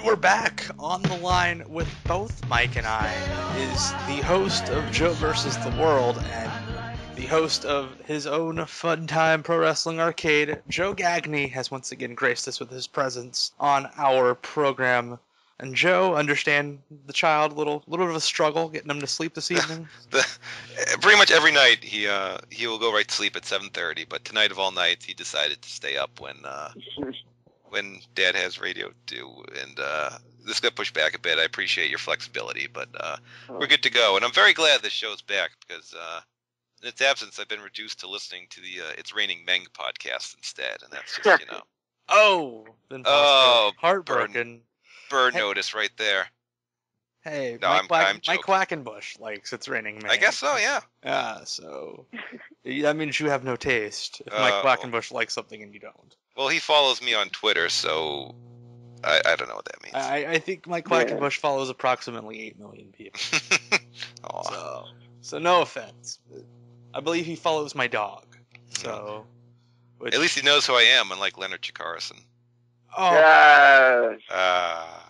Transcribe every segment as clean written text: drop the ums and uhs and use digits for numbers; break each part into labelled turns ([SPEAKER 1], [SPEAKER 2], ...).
[SPEAKER 1] we're back on the line with both Mike and I. Is the host of Joe versus the World and the host of his own Funtime Pro Wrestling Arcade. Joe Gagne has once again graced us with his presence on our program. And Joe, understand the child, a little bit of a struggle getting him to sleep this evening.
[SPEAKER 2] Pretty much every night he will go right to sleep at 7:30, but tonight of all nights he decided to stay up when Dad has radio due, and this got pushed back a bit. I appreciate your flexibility, but we're good to go, and I'm very glad this show's back because in its absence I've been reduced to listening to the It's Raining Meng podcast instead, and that's just
[SPEAKER 1] Heartbroken.
[SPEAKER 2] Burn notice right there.
[SPEAKER 1] Hey,
[SPEAKER 2] no,
[SPEAKER 1] Mike Quackenbush likes It's Raining Men.
[SPEAKER 2] I guess so, yeah.
[SPEAKER 1] Yeah, so that means you have no taste if Mike Quackenbush likes something and you don't.
[SPEAKER 2] Well, he follows me on Twitter, so I don't know what that means.
[SPEAKER 1] I think Mike Quackenbush follows approximately 8 million people. So no offense. I believe he follows my dog. So
[SPEAKER 2] at least he knows who I am, unlike Leonard Chikara.
[SPEAKER 1] Oh,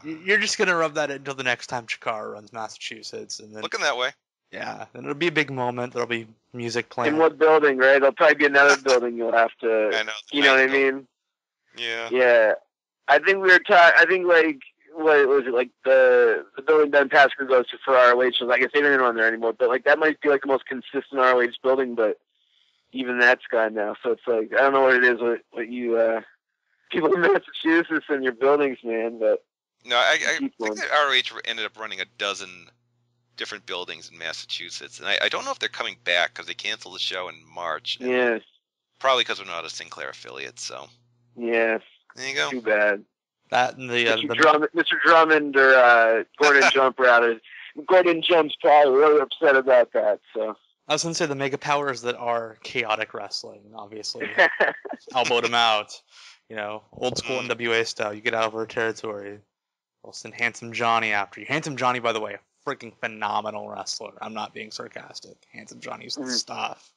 [SPEAKER 1] you're just gonna rub that in until the next time Chikara runs Massachusetts, and then
[SPEAKER 2] looking that way.
[SPEAKER 1] Yeah, then it'll be a big moment. There'll be music playing.
[SPEAKER 3] In what building, right? There'll probably be another building you'll have to.
[SPEAKER 2] I know.
[SPEAKER 3] You know what I mean?
[SPEAKER 2] Yeah.
[SPEAKER 3] Yeah, I think we were talking. I think what was it like the building Ben Tasker goes to for ROH shows? I guess they don't even run there anymore, but that might be the most consistent ROH building, but even that's gone now. So it's I don't know what it is. What you. People in Massachusetts and your buildings, man, but
[SPEAKER 2] no, I think that ROH ended up running a dozen different buildings in Massachusetts, and I don't know if they're coming back because they canceled the show in March.
[SPEAKER 3] Yes,
[SPEAKER 2] probably because we're not a Sinclair affiliate. So
[SPEAKER 3] yes,
[SPEAKER 2] there you go.
[SPEAKER 3] Too bad.
[SPEAKER 1] That and
[SPEAKER 3] Mr. Drummond or Gordon Jumper Gordon Jump's probably really upset about that. So
[SPEAKER 1] I was gonna say the mega powers that are chaotic wrestling, obviously elbowed him out. Old school NWA style. You get out of our territory. We'll send Handsome Johnny after you. Handsome Johnny, by the way, a freaking phenomenal wrestler. I'm not being sarcastic. Handsome Johnny's the stuff.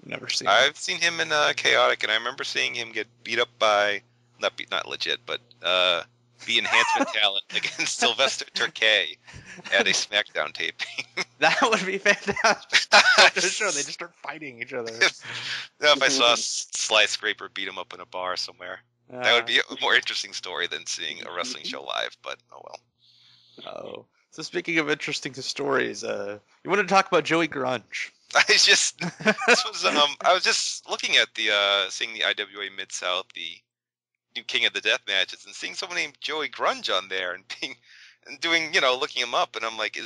[SPEAKER 1] Never seen.
[SPEAKER 2] I've seen him in Chaotic, and I remember seeing him get beat up by not legit, but be enhancement talent against Sylvester Turkey at a SmackDown taping.
[SPEAKER 1] That would be fantastic. Sure, they just start fighting each other.
[SPEAKER 2] No, if I saw Sly Scraper beat him up in a bar somewhere, that would be a more interesting story than seeing a wrestling show live. But oh well.
[SPEAKER 1] Oh, so speaking of interesting stories, you want to talk about Joey Grunge?
[SPEAKER 2] I was just looking at seeing the IWA Mid-South, the new king of the Deathmatches, and seeing someone named Joey Grunge on there and looking him up, and I'm like,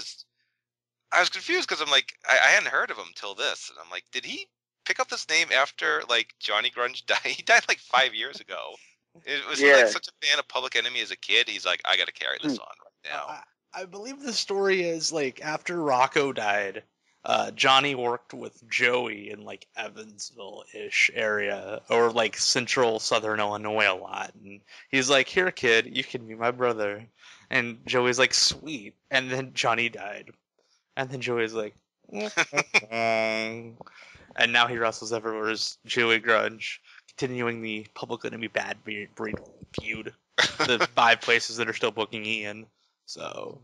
[SPEAKER 2] I was confused because I'm like, I hadn't heard of him till this, and I'm like, did he pick up this name after Johnny Grunge died? He died 5 years ago. Was he such a fan of Public Enemy as a kid? He's like, I got to carry this on right now.
[SPEAKER 1] I believe the story is after Rocco died, Johnny worked with Joey in Evansville-ish area or central southern Illinois a lot, and he's like, "Here, kid, you can be my brother." And Joey's like, "Sweet." And then Johnny died, and then Joey's like, and now he wrestles everywhere as Joey Grunge, continuing the Public Enemy Bad Breed feud. The 5 places that are still booking Ian. So.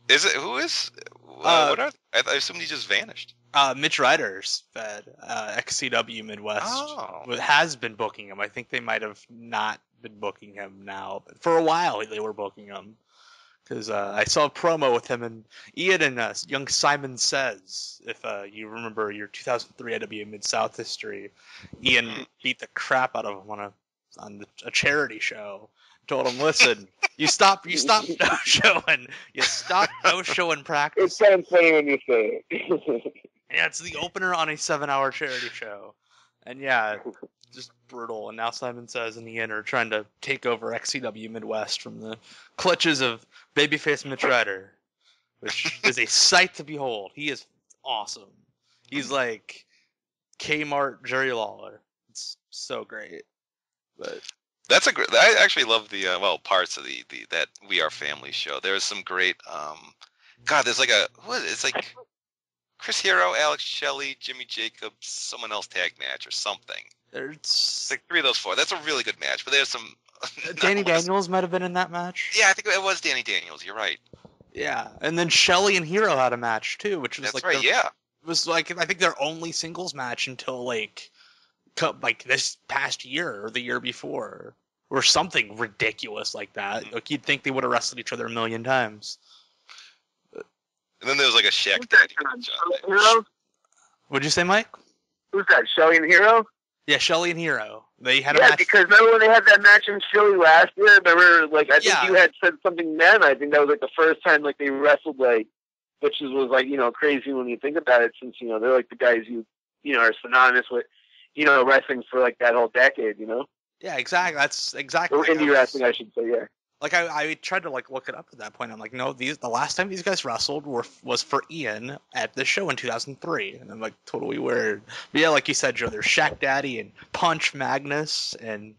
[SPEAKER 2] Is it? Who is? What are? I assumed he just vanished.
[SPEAKER 1] Mitch Ryder's fed. XCW Midwest has been booking him. I think they might have not been booking him now, but for a while they were booking him. Because I saw a promo with him and Ian and young Simon Says. If you remember your 2003 IWA Mid-South history, Ian beat the crap out of him on a charity show. Told him, listen, you stop no showing. You stop no showing practice.
[SPEAKER 3] It sounds funny when you say it.
[SPEAKER 1] Yeah, it's the opener on a 7-hour charity show. And yeah, just brutal. And now Simon Says and Ian are trying to take over XCW Midwest from the clutches of babyface Mitch Ryder, which is a sight to behold. He is awesome. He's like Kmart Jerry Lawler. It's so great. But
[SPEAKER 2] that's a great. I actually love the parts of the that We Are Family show. There's some great. There's it's like Chris Hero, Alex Shelley, Jimmy Jacobs, someone else tag match or something.
[SPEAKER 1] It's
[SPEAKER 2] like 3 of those 4. That's a really good match. But there's some
[SPEAKER 1] Danny Daniels might have been in that match.
[SPEAKER 2] Yeah, I think it was Danny Daniels. You're right.
[SPEAKER 1] Yeah, and then Shelley and Hero had a match too, which was
[SPEAKER 2] That's
[SPEAKER 1] like
[SPEAKER 2] right. Yeah.
[SPEAKER 1] it was like I think their only singles match until like this past year or the year before, or something ridiculous like that. Like you'd think they would have wrestled each other a million times.
[SPEAKER 2] And then there was like a Shaq
[SPEAKER 3] Who's that?
[SPEAKER 2] Daddy match on there.
[SPEAKER 3] Hero?
[SPEAKER 1] What'd you say, Mike?
[SPEAKER 3] Who's that? Shelley and Hero?
[SPEAKER 1] Yeah, Shelley and Hero. They had a
[SPEAKER 3] Yeah,
[SPEAKER 1] match.
[SPEAKER 3] because remember when they had that match in Philly last year? Remember, like I think
[SPEAKER 1] Yeah.
[SPEAKER 3] you had said something then. I think that was like the first time like they wrestled, like, which was like crazy when you think about it, since they're like the guys you are synonymous with wrestling for like that whole decade.
[SPEAKER 1] Yeah, exactly. That's exactly.
[SPEAKER 3] Or indie wrestling, I should say. Yeah.
[SPEAKER 1] Like I tried to like look it up at that point. I'm like, no, the last time these guys wrestled was for Ian at the show in 2003, and I'm like totally weird. But yeah, like you said, Joe, there's Shaq Daddy and Punch Magnus and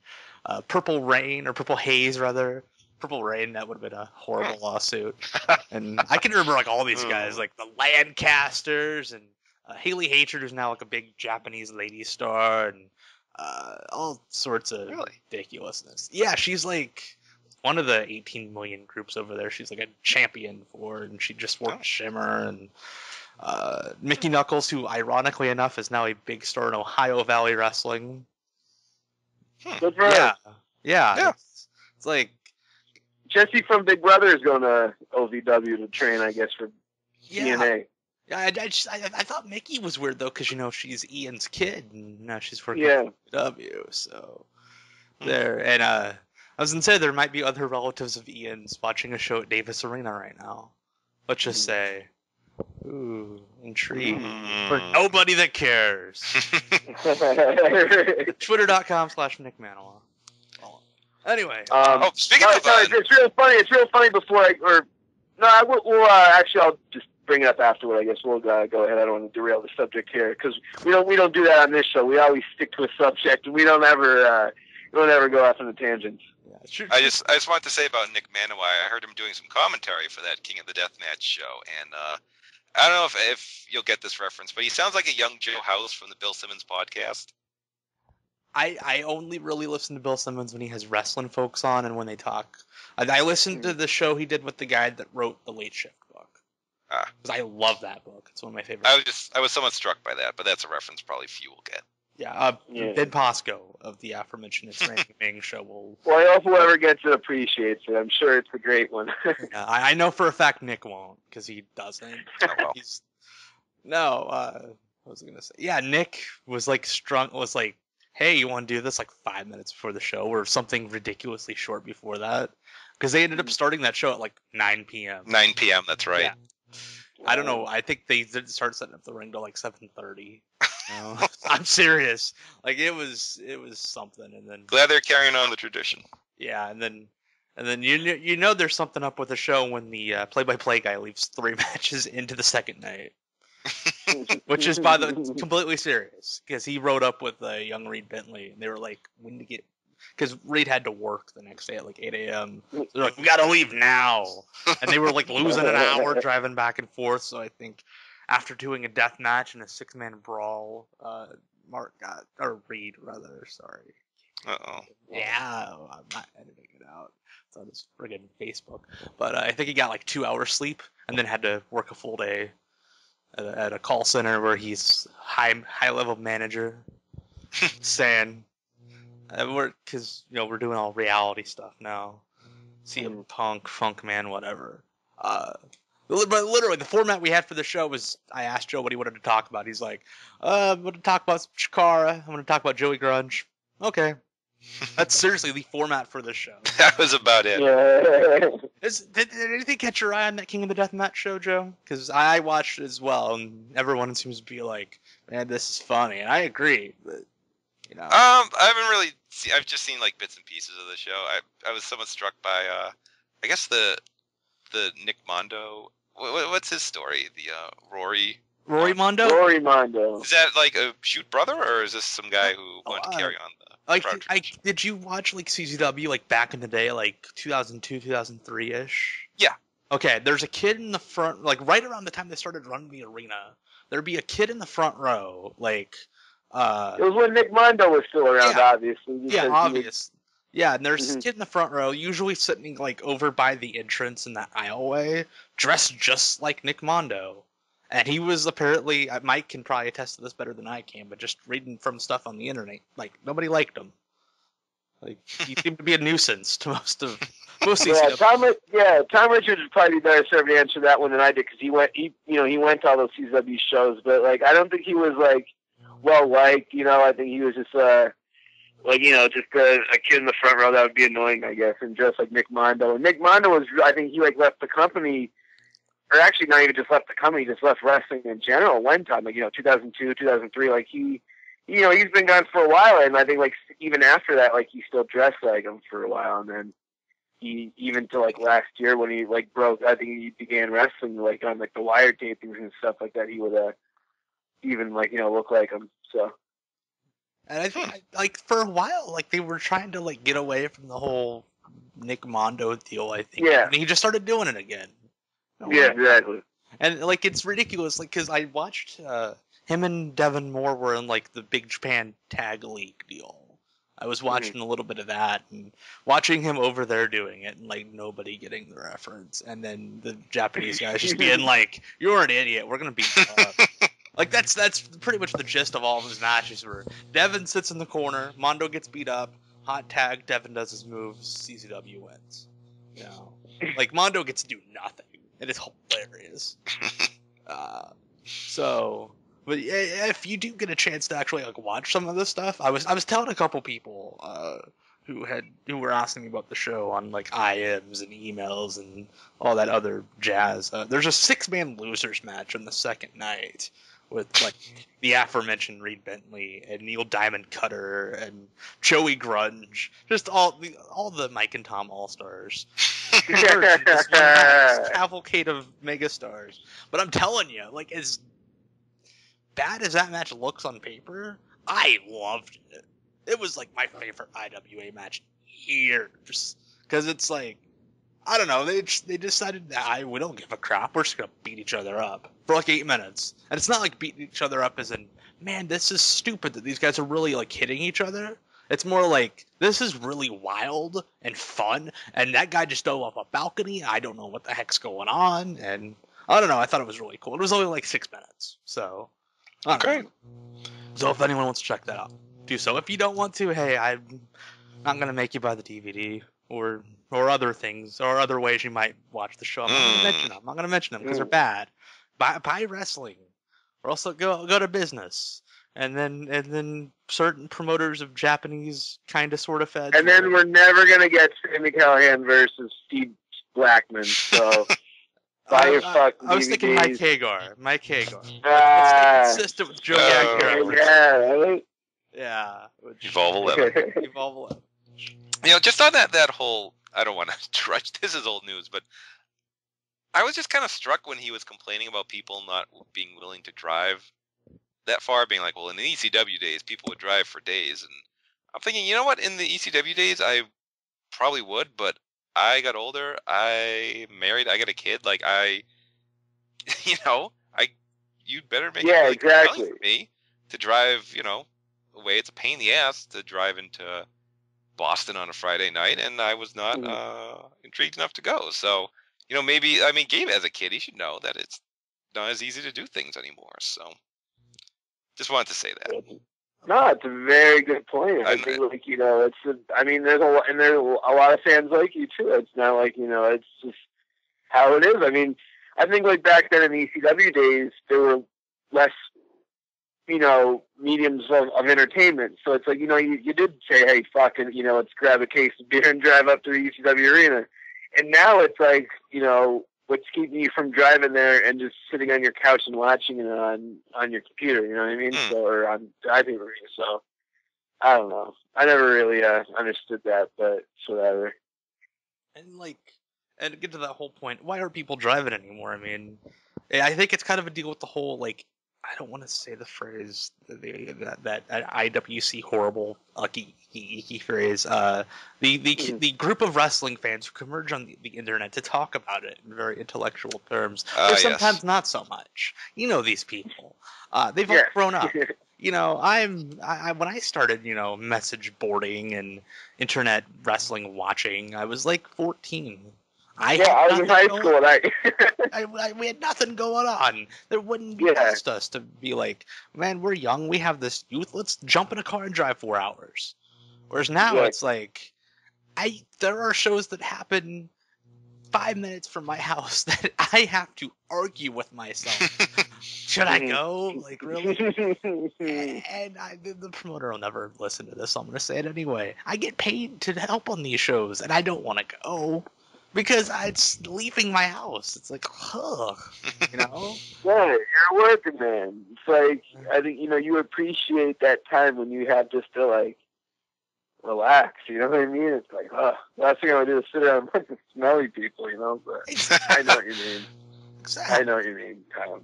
[SPEAKER 1] Purple Rain or Purple Haze rather. Purple Rain, that would have been a horrible lawsuit. And I can remember like all these guys, like the Lancasters and Haley Hatred, who's now like a big Japanese lady star, and all sorts of ridiculousness. Yeah, she's like one of the 18 million groups over there. She's like a champion for, and she just worked Shimmer. And Mickey Knuckles, who ironically enough is now a big star in Ohio Valley Wrestling.
[SPEAKER 3] Good for her.
[SPEAKER 1] Yeah. It's like
[SPEAKER 3] Jesse from Big Brother is going to OVW to train, I guess, for TNA.
[SPEAKER 1] Yeah, I thought Mickey was weird though, because she's Ian's kid, and now she's working for W. So there, and I was gonna say there might be other relatives of Ian's watching a show at Davis Arena right now. Let's just say, ooh, intrigue for nobody that cares. Twitter.com/Nick Manoa. Anyway,
[SPEAKER 2] speaking of,
[SPEAKER 3] it's real funny. It's real funny. Actually, I'll just bring it up afterward. I guess we'll go ahead. I don't want to derail the subject here because we don't do that on this show. We always stick to a subject. We don't ever go off on the tangents.
[SPEAKER 1] Yeah,
[SPEAKER 2] I just wanted to say about Nick Manoa. I heard him doing some commentary for that King of the Deathmatch show, and I don't know if you'll get this reference, but he sounds like a young Joe House from the Bill Simmons podcast.
[SPEAKER 1] I only really listen to Bill Simmons when he has wrestling folks on and when they talk. I listened to the show he did with the guy that wrote the Late Shift book. Because I love that book. It's one of my favorites.
[SPEAKER 2] I was somewhat struck by that, but that's a reference probably few will get.
[SPEAKER 1] Yeah, Ben Posco of the aforementioned It's Ranking Bang show will...
[SPEAKER 3] Well, I hope whoever gets it appreciates it. I'm sure it's a great one.
[SPEAKER 1] I know for a fact Nick won't, because he doesn't.
[SPEAKER 2] Oh, well.
[SPEAKER 1] What was I going to say? Yeah, Nick was like, hey, you want to do this like 5 minutes before the show, or something ridiculously short before that? Because they ended up starting that show at like 9 p.m.
[SPEAKER 2] 9 p.m., that's right.
[SPEAKER 1] Yeah. I don't know. I think they did start setting up the ring to like 7:30. I'm serious. Like it was something, and then
[SPEAKER 2] glad they're carrying on the tradition.
[SPEAKER 1] Yeah, and then there's something up with the show when the play-by-play guy leaves 3 matches into the second night, which is completely serious because he rode up with young Reed Bentley, and they were like, when to get. Because Reed had to work the next day at like 8 a.m. So they're like, we got to leave now. And they were like losing an hour driving back and forth. So I think after doing a death match and a 6-man brawl, Reed, rather, sorry.
[SPEAKER 2] Uh-oh.
[SPEAKER 1] Yeah, I'm not editing it out. It's on his friggin' Facebook. But I think he got like 2 hours sleep and then had to work a full day at a call center where he's high-level manager saying... Because we're doing all reality stuff now. CM Punk, Funk Man, whatever. But literally, the format we had for the show was I asked Joe what he wanted to talk about. He's like, I'm going to talk about Chikara. I'm going to talk about Joey Grunge. Okay. That's seriously the format for this show.
[SPEAKER 2] That was about it.
[SPEAKER 1] Did anything catch your eye on that King of the Deathmatch show, Joe? Because I watched it as well, and everyone seems to be like, man, this is funny. And I agree, but...
[SPEAKER 2] I haven't really I've just seen like bits and pieces of the show. I was somewhat struck by I guess the Nick Mondo. What's his story? The Rory
[SPEAKER 1] Mondo?
[SPEAKER 3] Rory Mondo.
[SPEAKER 2] Is that like a shoot brother, or is this some guy who wanted to carry on the project?
[SPEAKER 1] Did you watch like CZW like back in the day, like 2002, 2003-ish?
[SPEAKER 2] Yeah.
[SPEAKER 1] Okay, there's a kid in the front, like right around the time they started running the arena. There'd be a kid in the front row, like...
[SPEAKER 3] it was when Nick Mondo was still around, obviously.
[SPEAKER 1] Yeah, obvious. Yeah, and there's a kid in the front row, usually sitting like over by the entrance in that aisleway, dressed just like Nick Mondo. And he was apparently, Mike can probably attest to this better than I can, but just reading from stuff on the internet, like nobody liked him. Like he seemed to be a nuisance to most
[SPEAKER 3] Yeah,
[SPEAKER 1] CCW.
[SPEAKER 3] Tom Richards would probably be better served to answer that one than I did because he went to all those CCW shows, but like I don't think he was like well liked. I think he was just just a kid in the front row that would be annoying, I guess, and just like Nick Mondo. And Nick Mondo was, I think he like left the company, or actually not even just left the company, just left wrestling in general one time, 2002, 2003. Like he's been gone for a while, and I think like even after that, like he still dressed like him for a while, and then he even to like last year when he like broke, I think he began wrestling like on like the wire tapings and stuff like that. He would even like look like him. So.
[SPEAKER 1] And I think, like, for a while, like, they were trying to, like, get away from the whole Nick Mondo deal, I think.
[SPEAKER 3] Yeah.
[SPEAKER 1] And he just started doing it again.
[SPEAKER 3] Yeah, exactly.
[SPEAKER 1] And, like, it's ridiculous, like, because I watched him and Devin Moore were in, like, the Big Japan Tag League deal. I was watching a little bit of that, and watching him over there doing it, and, like, nobody getting the reference. And then the Japanese guys just being like, you're an idiot, we're going to beat you up. Like, that's pretty much the gist of all of his matches, where Devin sits in the corner, Mondo gets beat up, hot tag, Devin does his moves, CCW wins. Like, Mondo gets to do nothing. It is hilarious. But if you do get a chance to actually, like, watch some of this stuff, I was telling a couple people who were asking me about the show on, like, IMs and emails and all that other jazz. There's a 6-man losers match on the second night, with like the aforementioned Reed Bentley and Neil Diamond Cutter and Joey Grunge, just all the Mike and Tom All Stars. Cavalcade of megastars. But I'm telling you, like, as bad as that match looks on paper, I loved it. It was like my favorite IWA match here, just because it's like, I don't know. They decided that we don't give a crap. We're just gonna beat each other up for like 8 minutes, and it's not like beating each other up as in, man, this is stupid that these guys are really like hitting each other. It's more like, this is really wild and fun, and that guy just dove off a balcony. I don't know what the heck's going on, and I don't know. I thought it was really cool. It was only like 6 minutes, so I don't know. So if anyone wants to check that out, do so. If you don't want to, hey, I'm not gonna make you buy the DVD. Or other things, or other ways you might watch the show. I'm not going to mention them. I'm not going to mention them because they're bad. Buy wrestling, or also go to business, and then certain promoters of Japanese kind of sort of feds.
[SPEAKER 3] And then we're never going to get Sammy Callahan versus Steve Blackman. So buy your fucking DVDs.
[SPEAKER 1] I was thinking Mike Hagar. Let's stay consistent with Joe Gagne.
[SPEAKER 3] Yeah, right.
[SPEAKER 2] Yeah. Evolve 11. Just on that whole, I don't want to trudge, this is old news, but I was just kind of struck when he was complaining about people not being willing to drive that far, being like, well, in the ECW days, people would drive for days. And I'm thinking, you know what, in the ECW days, I probably would, but I got older, I married, I got a kid, like you'd better make it really compelling for me to drive, away. It's a pain in the ass to drive into Boston on a Friday night, and I was not intrigued enough to go. So, maybe, Gabe as a kid, he should know that it's not as easy to do things anymore. So, just wanted to say that.
[SPEAKER 3] No, it's a very good point. I think, there's a lot of fans like you too. It's not like, it's just how it is. I think like back then in the ECW days, there were less mediums of entertainment. So it's like, you did say, hey, fucking, let's grab a case of beer and drive up to the ECW arena. And now it's like, what's keeping you from driving there and just sitting on your couch and watching it on your computer, you know what I mean? So, or on driving arena. So, I don't know. I never really understood that, but it's whatever.
[SPEAKER 1] And to get to that whole point, why are people driving anymore? I think it's kind of a deal with the whole, like, I don't want to say the phrase, that IWC horrible geeky phrase. The group of wrestling fans who converge on the internet to talk about it in very intellectual terms, or sometimes not so much. These people. They've all grown up. when I started, message boarding and internet wrestling watching, I was like 14.
[SPEAKER 3] I was in high school, and
[SPEAKER 1] we had nothing going on. There wouldn't be past us to be like, man, we're young, we have this youth, let's jump in a car and drive 4 hours. Whereas now it's like, there are shows that happen 5 minutes from my house that I have to argue with myself. Should I go? Like, really? And the promoter will never listen to this, so I'm going to say it anyway. I get paid to help on these shows, and I don't want to go because it's leaving my house. It's like, ugh,
[SPEAKER 3] Yeah, you're working, man. It's like, I think, you appreciate that time when you have just to, like, relax, you know what I mean? It's like, last thing I want to do is sit around and smelly people, but I know what you mean.
[SPEAKER 1] Exactly.
[SPEAKER 3] I know what you mean, Tom.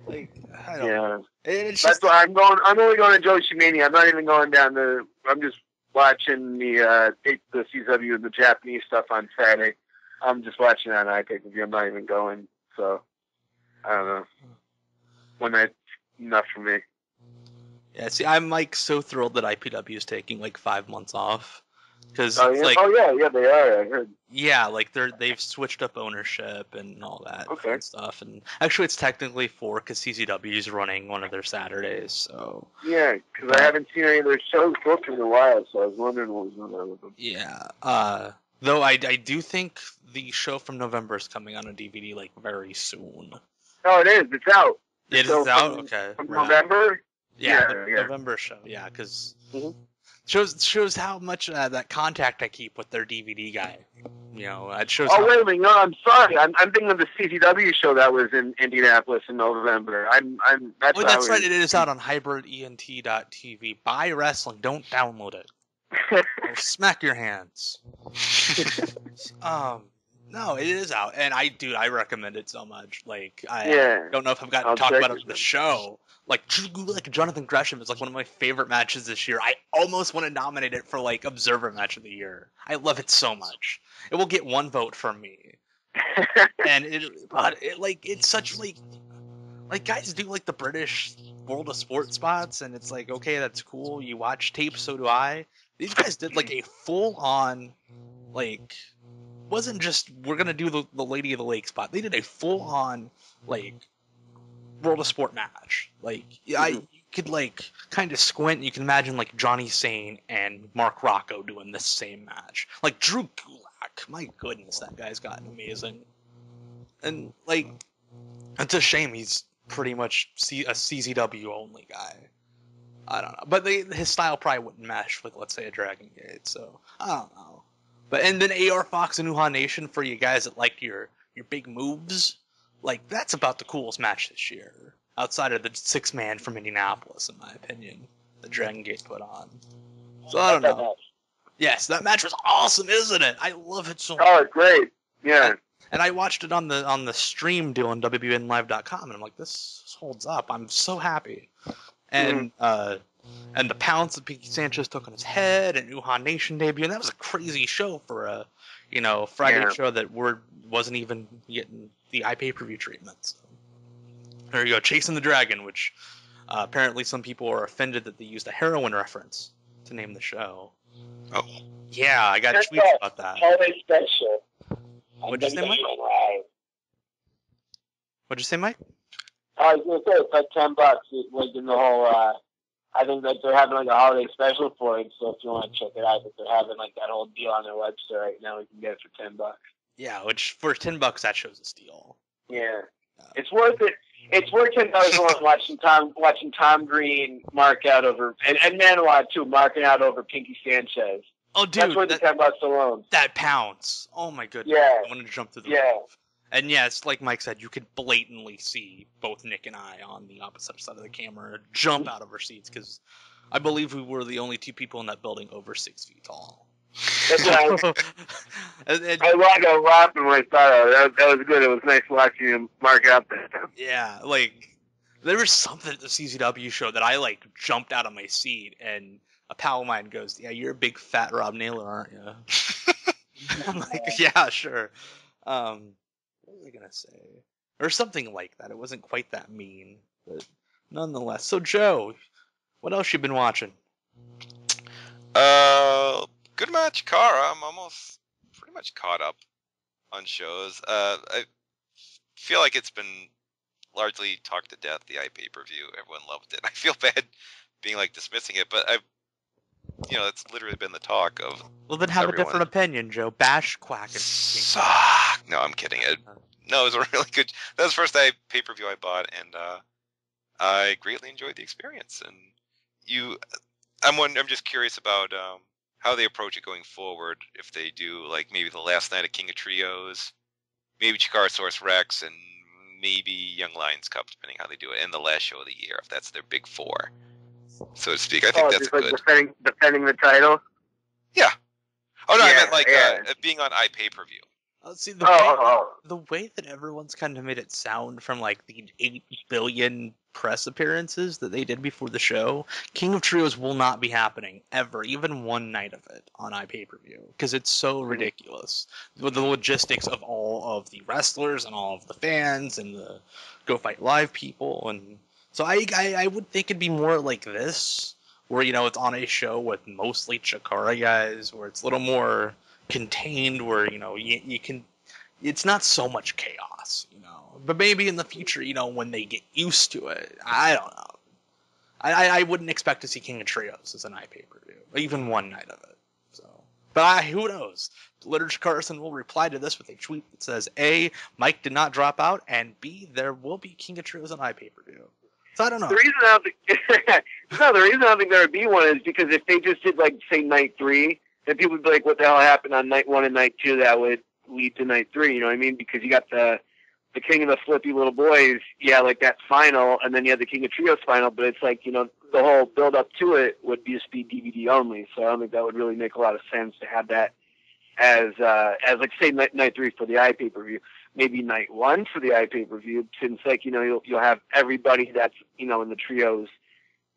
[SPEAKER 1] Like, I don't know.
[SPEAKER 3] That's why I'm only going to Joshi Mania. I'm not even going down to, I'm just watching the CW and the Japanese stuff on Saturday. I'm just watching it on iPay-per-view. I'm not even going, so, I don't know. One night's enough for me.
[SPEAKER 1] Yeah, see, I'm like so thrilled that IPW is taking like 5 months off, because
[SPEAKER 3] yeah, they are. I heard.
[SPEAKER 1] Yeah, like they've switched up ownership and all that fun stuff, and actually it's technically 4 because CZW is running one of their Saturdays. So
[SPEAKER 3] yeah, because I haven't seen any of their shows booked in a while, so I was wondering what was going on with them.
[SPEAKER 1] Yeah, though I do think the show from November is coming on a DVD like very soon.
[SPEAKER 3] Oh, it is. It's out.
[SPEAKER 1] It is out. Okay.
[SPEAKER 3] From November.
[SPEAKER 1] Yeah, November show. Yeah, because shows how much that contact I keep with their DVD guy. It shows.
[SPEAKER 3] Oh, wait a minute. No, I'm sorry. I'm thinking of the CCW show that was in Indianapolis in November. That's
[SPEAKER 1] right. It is out on hybrident.tv. Buy wrestling. Don't download it. Or smack your hands. No, it is out, and I recommend it so much. Like, I don't know if I've gotten to talk about it on the show. Like Jonathan Gresham is like one of my favorite matches this year. I almost want to nominate it for like Observer Match of the Year. I love it so much. It will get 1 vote from me. And it's such like guys do like the British World of Sport spots, and it's like, okay, that's cool. You watch tape, so do I. These guys did like a full on like. Wasn't just we're gonna do the Lady of the Lake spot. They did a full on like World of Sport match. Like you could like kind of squint. And you can imagine like Johnny Sane and Mark Rocco doing this same match. Like Drew Gulak, my goodness, that guy's gotten amazing. And like it's a shame he's pretty much a CZW only guy. I don't know, but his style probably wouldn't mesh with, let's say, a Dragon Gate. So I don't know. And then AR Fox and Uhaa Nation for you guys that like your big moves. Like, that's about the coolest match this year. Outside of the 6-man from Indianapolis, in my opinion. That Dragon Gate put on. So, I don't know. Yes, that match was awesome, isn't it? I love it so much.
[SPEAKER 3] Oh, great. Yeah.
[SPEAKER 1] And I watched it on the stream deal on WWNlive.com, and I'm like, this holds up. I'm so happy. And, and the pounce that Pinky Sanchez took on his head, and Uhaa Nation debut, and that was a crazy show for a, Friday show that wasn't even getting the iPay-per-view treatment. So. There you go, Chasing the Dragon, which apparently some people are offended that they used a heroin reference to name the show.
[SPEAKER 2] Oh.
[SPEAKER 1] Yeah, I got tweets about that.
[SPEAKER 3] Holiday special.
[SPEAKER 1] What'd you say, Mike? What'd you say, Mike?
[SPEAKER 3] I was going to say, it's like $10. It's like in the whole, I think that they're having like a holiday special for it, so if you want to check it out, that they're having like that whole deal on their website right now, you can get it for $10.
[SPEAKER 1] Yeah, which for $10 that shows a steal.
[SPEAKER 3] Yeah. It's worth it. It's worth $10 watching Tom Green mark out over, and Manawad too, marking out over Pinky Sanchez.
[SPEAKER 1] Oh, dude.
[SPEAKER 3] That's worth the $10 alone.
[SPEAKER 1] That pounce. Oh, my goodness.
[SPEAKER 3] Yeah.
[SPEAKER 1] I wanted to jump through the roof. And yes, like Mike said, you could blatantly see both Nick and I on the opposite side of the camera jump out of our seats, because I believe we were the only 2 people in that building over 6 feet tall.
[SPEAKER 3] That's right. I like laughing when I saw that. That was good. It was nice watching him mark out there.
[SPEAKER 1] Yeah, like, there was something at the CZW show that I, like, jumped out of my seat, and a pal of mine goes, yeah, you're a big fat Rob Naylor, aren't you? I'm like, yeah, sure. What was I going to say? Or something like that. It wasn't quite that mean, but nonetheless. So, Joe, What else you been watching?
[SPEAKER 2] Good amount of Chikara. I'm almost pretty much caught up on shows. I feel like it's been largely talked to death, the iPay-per-view. Everyone loved it. I feel bad being like dismissing it, but it's literally been the talk of
[SPEAKER 1] Well, then have
[SPEAKER 2] everyone.
[SPEAKER 1] a different opinion, Joe. Bash Quack and
[SPEAKER 2] Suck. No, I'm kidding. No, it was a really good. That was the first pay-per-view I bought, and I greatly enjoyed the experience. And I'm just curious about how they approach it going forward. If they do like maybe the last night of King of Trios, maybe Chikara Source Rex, and maybe Young Lions Cup, depending how they do it, and the last show of the year, if that's their big four, so to speak. I think that's
[SPEAKER 3] just like
[SPEAKER 2] good.
[SPEAKER 3] defending the title.
[SPEAKER 2] Yeah. Oh no,
[SPEAKER 3] Yeah,
[SPEAKER 2] I meant like
[SPEAKER 3] yeah.
[SPEAKER 2] being on iPay-per-view.
[SPEAKER 1] See,
[SPEAKER 3] Oh.
[SPEAKER 1] the way that everyone's kind of made it sound from like the 8 billion press appearances that they did before the show, King of Trios will not be happening ever, even one night of it on iPay-per-view, because it's so ridiculous with the logistics of all of the wrestlers and all of the fans and the Go Fight Live people, and so I would think it'd be more like this, where it's on a show with mostly Chikara guys, where it's a little more contained, where you can, it's not so much chaos, but maybe in the future, when they get used to it, I don't know. I wouldn't expect to see King of Trios as an iPay-per-view, even one night of it. So, but who knows? Literature Carson will reply to this with a tweet that says, A, Mike did not drop out, and B, there will be King of Trios on iPay-per-view. So I don't know.
[SPEAKER 3] The reason I don't think there would be one is because if they just did like say night 3, then people would be like, what the hell happened on night 1 and night 2 that would lead to night 3, you know what I mean? Because you got the King of the Flippy Little Boys, yeah, like that final, and then you had the King of Trios final, but it's like, the whole build up to it would just be DVD only, so I don't think that would really make a lot of sense to have that as like say night 3 for the iPay-per-view. Maybe night 1 for the iPay-per-view, since like, you'll have everybody that's, in the trios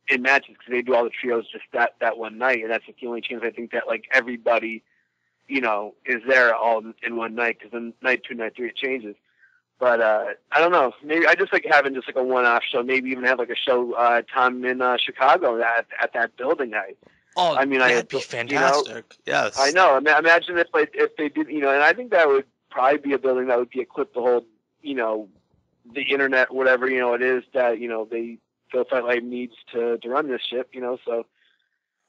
[SPEAKER 3] in matches, because they do all the trios just that one night, and that's like the only chance I think that like everybody, is there all in one night, because then night 2, night 3 it changes. But I don't know. Maybe I just like having just like a one-off show. Maybe even have like a show time in Chicago at that building night.
[SPEAKER 1] Oh,
[SPEAKER 3] I mean,
[SPEAKER 1] that'd be fantastic. Yes,
[SPEAKER 3] I know. Imagine if they did, and I think that would probably be a building that would be equipped to hold, the internet, whatever it is that they Go Fight Live needs to run this ship. So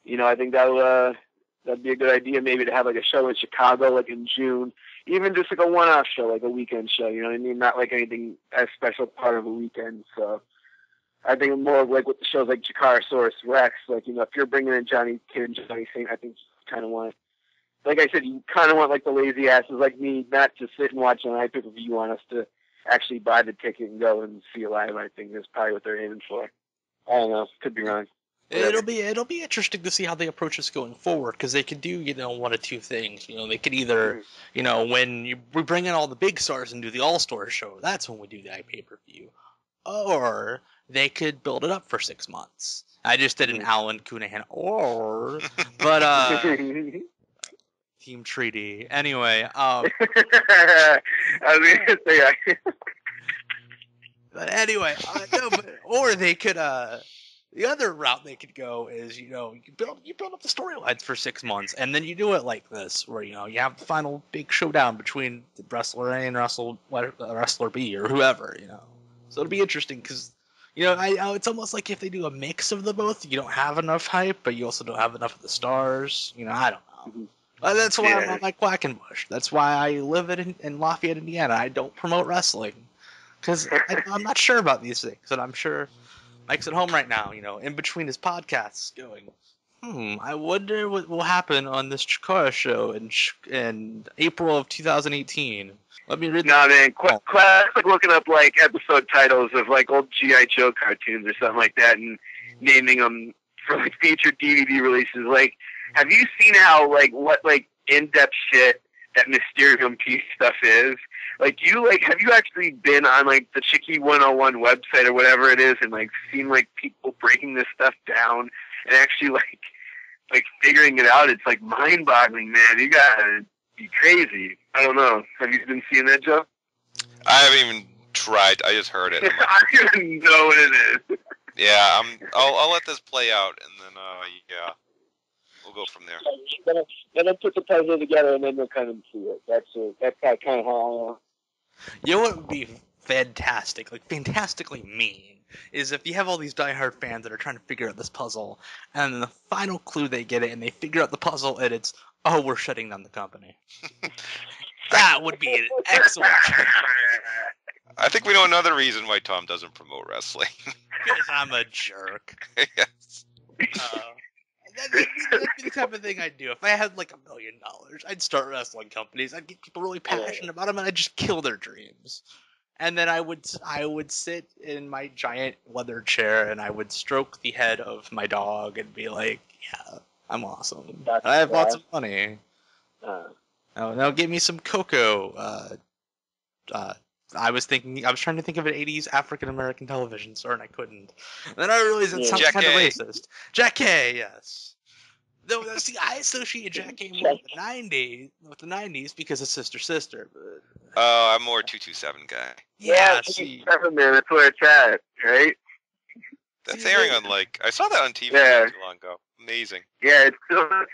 [SPEAKER 3] I think that'd be a good idea. Maybe to have like a show in Chicago, like in June. Even just like a one-off show, like a weekend show, you know what I mean? Not like anything as special part of a weekend. So I think more of like with the shows like Chikara Source Rex, like, if you're bringing in Johnny Kidd and Johnny Saint, I think you kind of want, like I said, you kind of want like the lazy asses like me, not to sit and watch on iPay-per-view. You want us to actually buy the ticket and go and see it live. I think that's probably what they're aiming for. I don't know. Could be wrong.
[SPEAKER 1] It'll be interesting to see how they approach this going forward, because they could do one of two things. They could either when we bring in all the big stars and do the All-Star show, that's when we do the iPay-per-view, or they could build it up for 6 months. I just did an Alan Cunahan but Team Treaty anyway.
[SPEAKER 3] I was gonna say.
[SPEAKER 1] But anyway, no, or they could the other route they could go is, you build up the storylines for 6 months, and then you do it like this, where, you have the final big showdown between wrestler A and wrestler B, or whoever, So it'll be interesting, because, it's almost like if they do a mix of the both, you don't have enough hype, but you also don't have enough of the stars, I don't know. That's why I'm on my Quackenbush. That's why I live in Lafayette, Indiana. I don't promote wrestling, because I'm not sure about these things, and I'm sure Mike's at home right now, in between his podcasts, going, I wonder what will happen on this Chikara show in April of 2018. Let me read.
[SPEAKER 3] Nah, man, Quack's like looking up like episode titles of like old G.I. Joe cartoons or something like that, and naming them for like featured DVD releases. Like, have you seen how what in-depth shit that Mysterium Peace stuff is? Like, have you actually been on like the Chicky 101 website or whatever it is, and like seen like people breaking this stuff down and actually like figuring it out? It's like mind-boggling, man. You gotta be crazy. I don't know. Have you been seeing that, Joe?
[SPEAKER 2] I haven't even tried. I just heard it.
[SPEAKER 3] I don't even know what it is.
[SPEAKER 2] Yeah, I'll let this play out, and then yeah, we'll go from there.
[SPEAKER 3] Then I put the puzzle together, and then we'll kind of see it. That's kind of how.
[SPEAKER 1] You know what would be fantastic, like fantastically mean, is if you have all these diehard fans that are trying to figure out this puzzle, and then the final clue they get it, and they figure out the puzzle, and it's, oh, we're shutting down the company. That would be an excellent.
[SPEAKER 2] I think we know another reason why Tom doesn't promote wrestling.
[SPEAKER 1] Because I'm a jerk.
[SPEAKER 2] Yes.
[SPEAKER 1] That'd be the type of thing I'd do. If I had like $1 million, I'd start wrestling companies. I'd get people really passionate about them, and I'd just kill their dreams. And then I would sit in my giant leather chair, and I would stroke the head of my dog and be like, "Yeah, I'm awesome. I have lots of money. Now give me some cocoa." I was trying to think of an '80s African American television star, and I couldn't. And then I realized it sounds kind of racist. Jack K, yes. Though, see, I associate Jack K more with the '90s because it's sister. But...
[SPEAKER 2] I'm more 227 guy.
[SPEAKER 3] Yeah, 227, man. That's where it's at, right?
[SPEAKER 2] That's airing on I saw that on TV not too long ago. Amazing.
[SPEAKER 3] Yeah,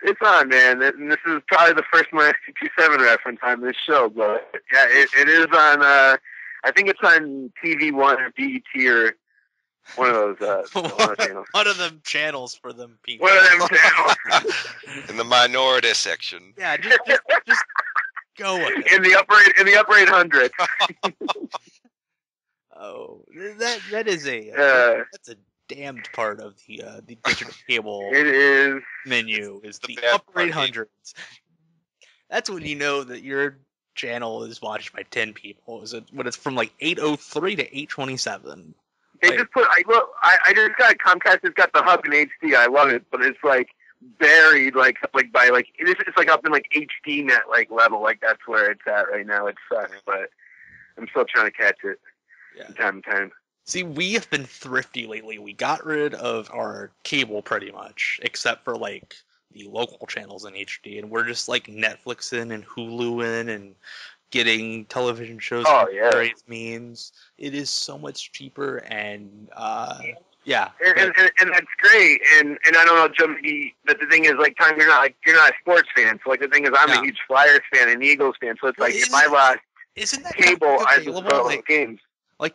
[SPEAKER 3] it's on, man. And this is probably the first my 227 reference on this show, but yeah, it is on. I think it's on TV1 or BET or one of those.
[SPEAKER 1] One of them channels for them people.
[SPEAKER 3] One of them channels.
[SPEAKER 2] In the minority section.
[SPEAKER 1] Yeah, just go with it.
[SPEAKER 3] In the upper 800.
[SPEAKER 1] Oh, that is that's a damned part of the digital cable.
[SPEAKER 3] It is
[SPEAKER 1] menu is the upper 800s. That's when you know that your channel is watched by 10 people. Is it when it's from 803 to 827?
[SPEAKER 3] They just put. I just got Comcast. It's got the hub in HD. I love it, but it's buried by it's up in HD net level. That's where it's at right now. It sucks, but I'm still trying to catch it. Yeah. From time to time.
[SPEAKER 1] See, we have been thrifty lately. We got rid of our cable pretty much, except for the local channels in HD, and we're just Netflixing and Huluing and getting television shows from various means. It is so much cheaper, and yeah.
[SPEAKER 3] And that's great. And I don't know, Joe, but the thing is, Tom, you're not a sports fan. So the thing is, I'm a huge Flyers fan and Eagles fan. So it's if I lost cable, I just throw games.
[SPEAKER 1] I'm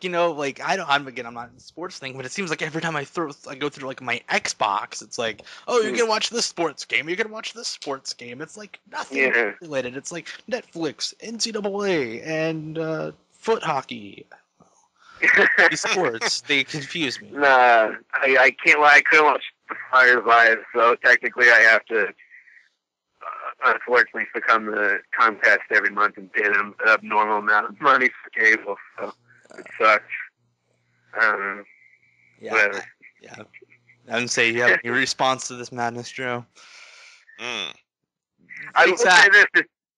[SPEAKER 1] not a sports thing, but it seems like every time I go through my Xbox, it's oh, you're gonna watch this sports game, you're gonna watch this sports game. It's nothing related. It's Netflix, NCAA, and foot hockey. These sports, they confuse me.
[SPEAKER 3] Nah, I can't lie. I couldn't watch the Flyers live, so technically I have to unfortunately succumb to Comcast every month and pay them an abnormal amount of money for cable. So. It sucks. Whatever.
[SPEAKER 1] I would say you have any response to this madness, Joe?
[SPEAKER 3] I will say this.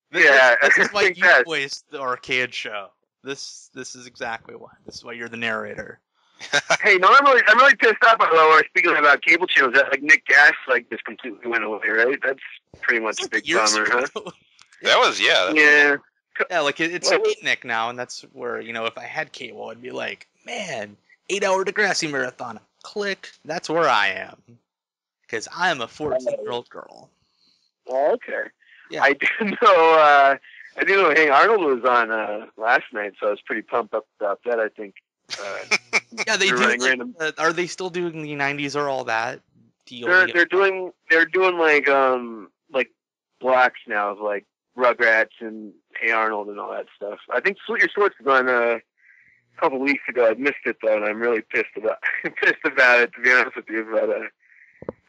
[SPEAKER 1] This is why you voiced the arcade show. This is exactly why. This is why you're the narrator.
[SPEAKER 3] Hey, no, I'm really pissed off about we're speaking about cable channels. That Nick Gas just completely went away, right? That's pretty much a big bummer, huh?
[SPEAKER 2] That was
[SPEAKER 3] Yeah,
[SPEAKER 1] it's Nick now, and that's where, if I had cable, I'd be man, 8-hour Degrassi marathon. Click. That's where I am. Because I am a 14-year-old girl.
[SPEAKER 3] Oh, okay. Yeah. I do know Hey Arnold was on last night, so I was pretty pumped up about that, I think.
[SPEAKER 1] Yeah, they do. Are they still doing the 90s or all that?
[SPEAKER 3] They're doing blocks now of Rugrats and Hey Arnold and all that stuff. I think Sweet Your Sorts was on a couple weeks ago. I missed it though, and I'm really pissed about it, to be honest with you. But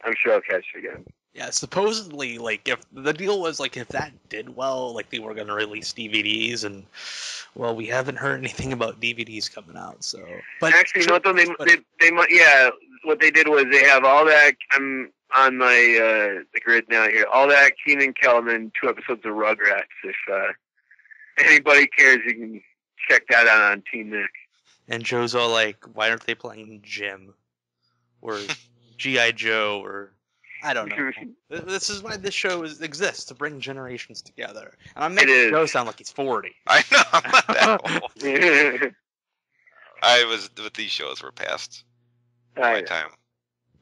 [SPEAKER 3] I'm sure I'll catch it again.
[SPEAKER 1] Yeah, supposedly, if the deal was if that did well, they were gonna release DVDs, and well, we haven't heard anything about DVDs coming out. So, but
[SPEAKER 3] actually, they might. Yeah, what they did was they have all that. I'm on my the grid now here. All that Keenan Kelman, 2 episodes of Rugrats. If anybody cares, you can check that out on Team Nick.
[SPEAKER 1] And Joe's all why aren't they playing Jim or G.I. Joe or I don't know. This is why this show exists, to bring generations together. And I'm making Joe sound like he's 40.
[SPEAKER 2] I know, I'm not that old. These shows were past my time.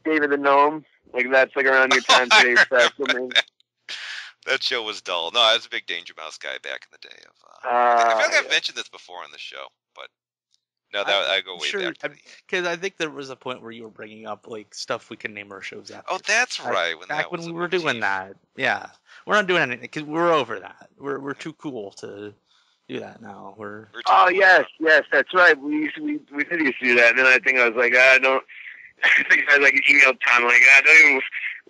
[SPEAKER 3] David the Gnome, like that's like around your time today.
[SPEAKER 2] That show was dull. No, I was a big Danger Mouse guy back in the day. I feel like I've mentioned this before on the show, but no, I go way back.
[SPEAKER 1] Because I think there was a point where you were bringing up like stuff we can name our shows after.
[SPEAKER 2] Oh, that's right.
[SPEAKER 1] Back when we were doing that, yeah, we're not doing anything because we're over that. We're too cool to do that now. We're
[SPEAKER 3] oh cool yes, that's right. We did used to do that, and then I think I was like, I don't. I think I like emailed Tom like, don't even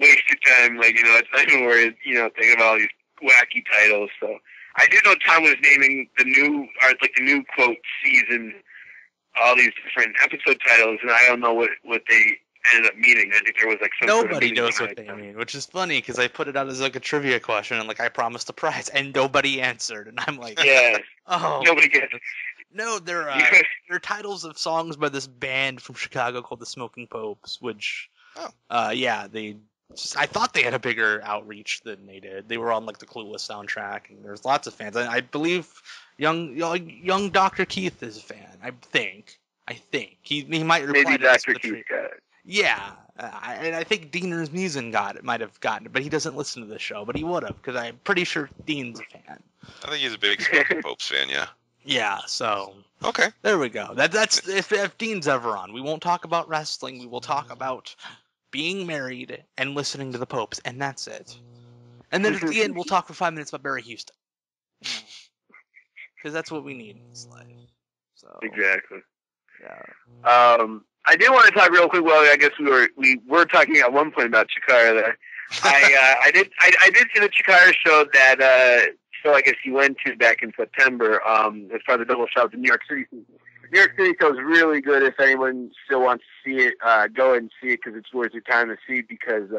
[SPEAKER 3] waste your time. Like, it's not even worth, thinking about all these wacky titles. So I did know Tom was naming the new quote season, all these different episode titles, and I don't know what they ended up meaning. I think there was like some
[SPEAKER 1] nobody knows what they mean, which is funny because I put it out as like a trivia question and like I promised a prize and nobody answered, and I'm like,
[SPEAKER 3] yeah,
[SPEAKER 1] oh,
[SPEAKER 3] nobody gets it.
[SPEAKER 1] No, they're titles of songs by this band from Chicago called the Smoking Popes, which, I thought they had a bigger outreach than they did. They were on like the Clueless soundtrack, and there's lots of fans. I believe young Dr. Keith is a fan. I think he might reply
[SPEAKER 3] maybe
[SPEAKER 1] to this
[SPEAKER 3] Dr. Keith got it.
[SPEAKER 1] Yeah, and I think Deaner's Musen might have gotten it, but he doesn't listen to the show, but he would have because I'm pretty sure Dean's a fan.
[SPEAKER 2] I think he's a big Smoking Popes fan. Yeah.
[SPEAKER 1] Yeah, so
[SPEAKER 2] okay,
[SPEAKER 1] there we go. That's if Dean's ever on, we won't talk about wrestling. We will talk about being married and listening to the Popes, and that's it. And then at the end, we'll talk for 5 minutes about Barry Houston, because that's what we need in this life. So
[SPEAKER 3] exactly.
[SPEAKER 1] Yeah.
[SPEAKER 3] I did want to talk real quick. Well, I guess we were talking at one point about Chikara there. I did see the Chikara show that. So I guess he went to back in September as part of the double shot in New York City. New York City show is really good if anyone still wants to see it. Go and see it because it's worth your time to see because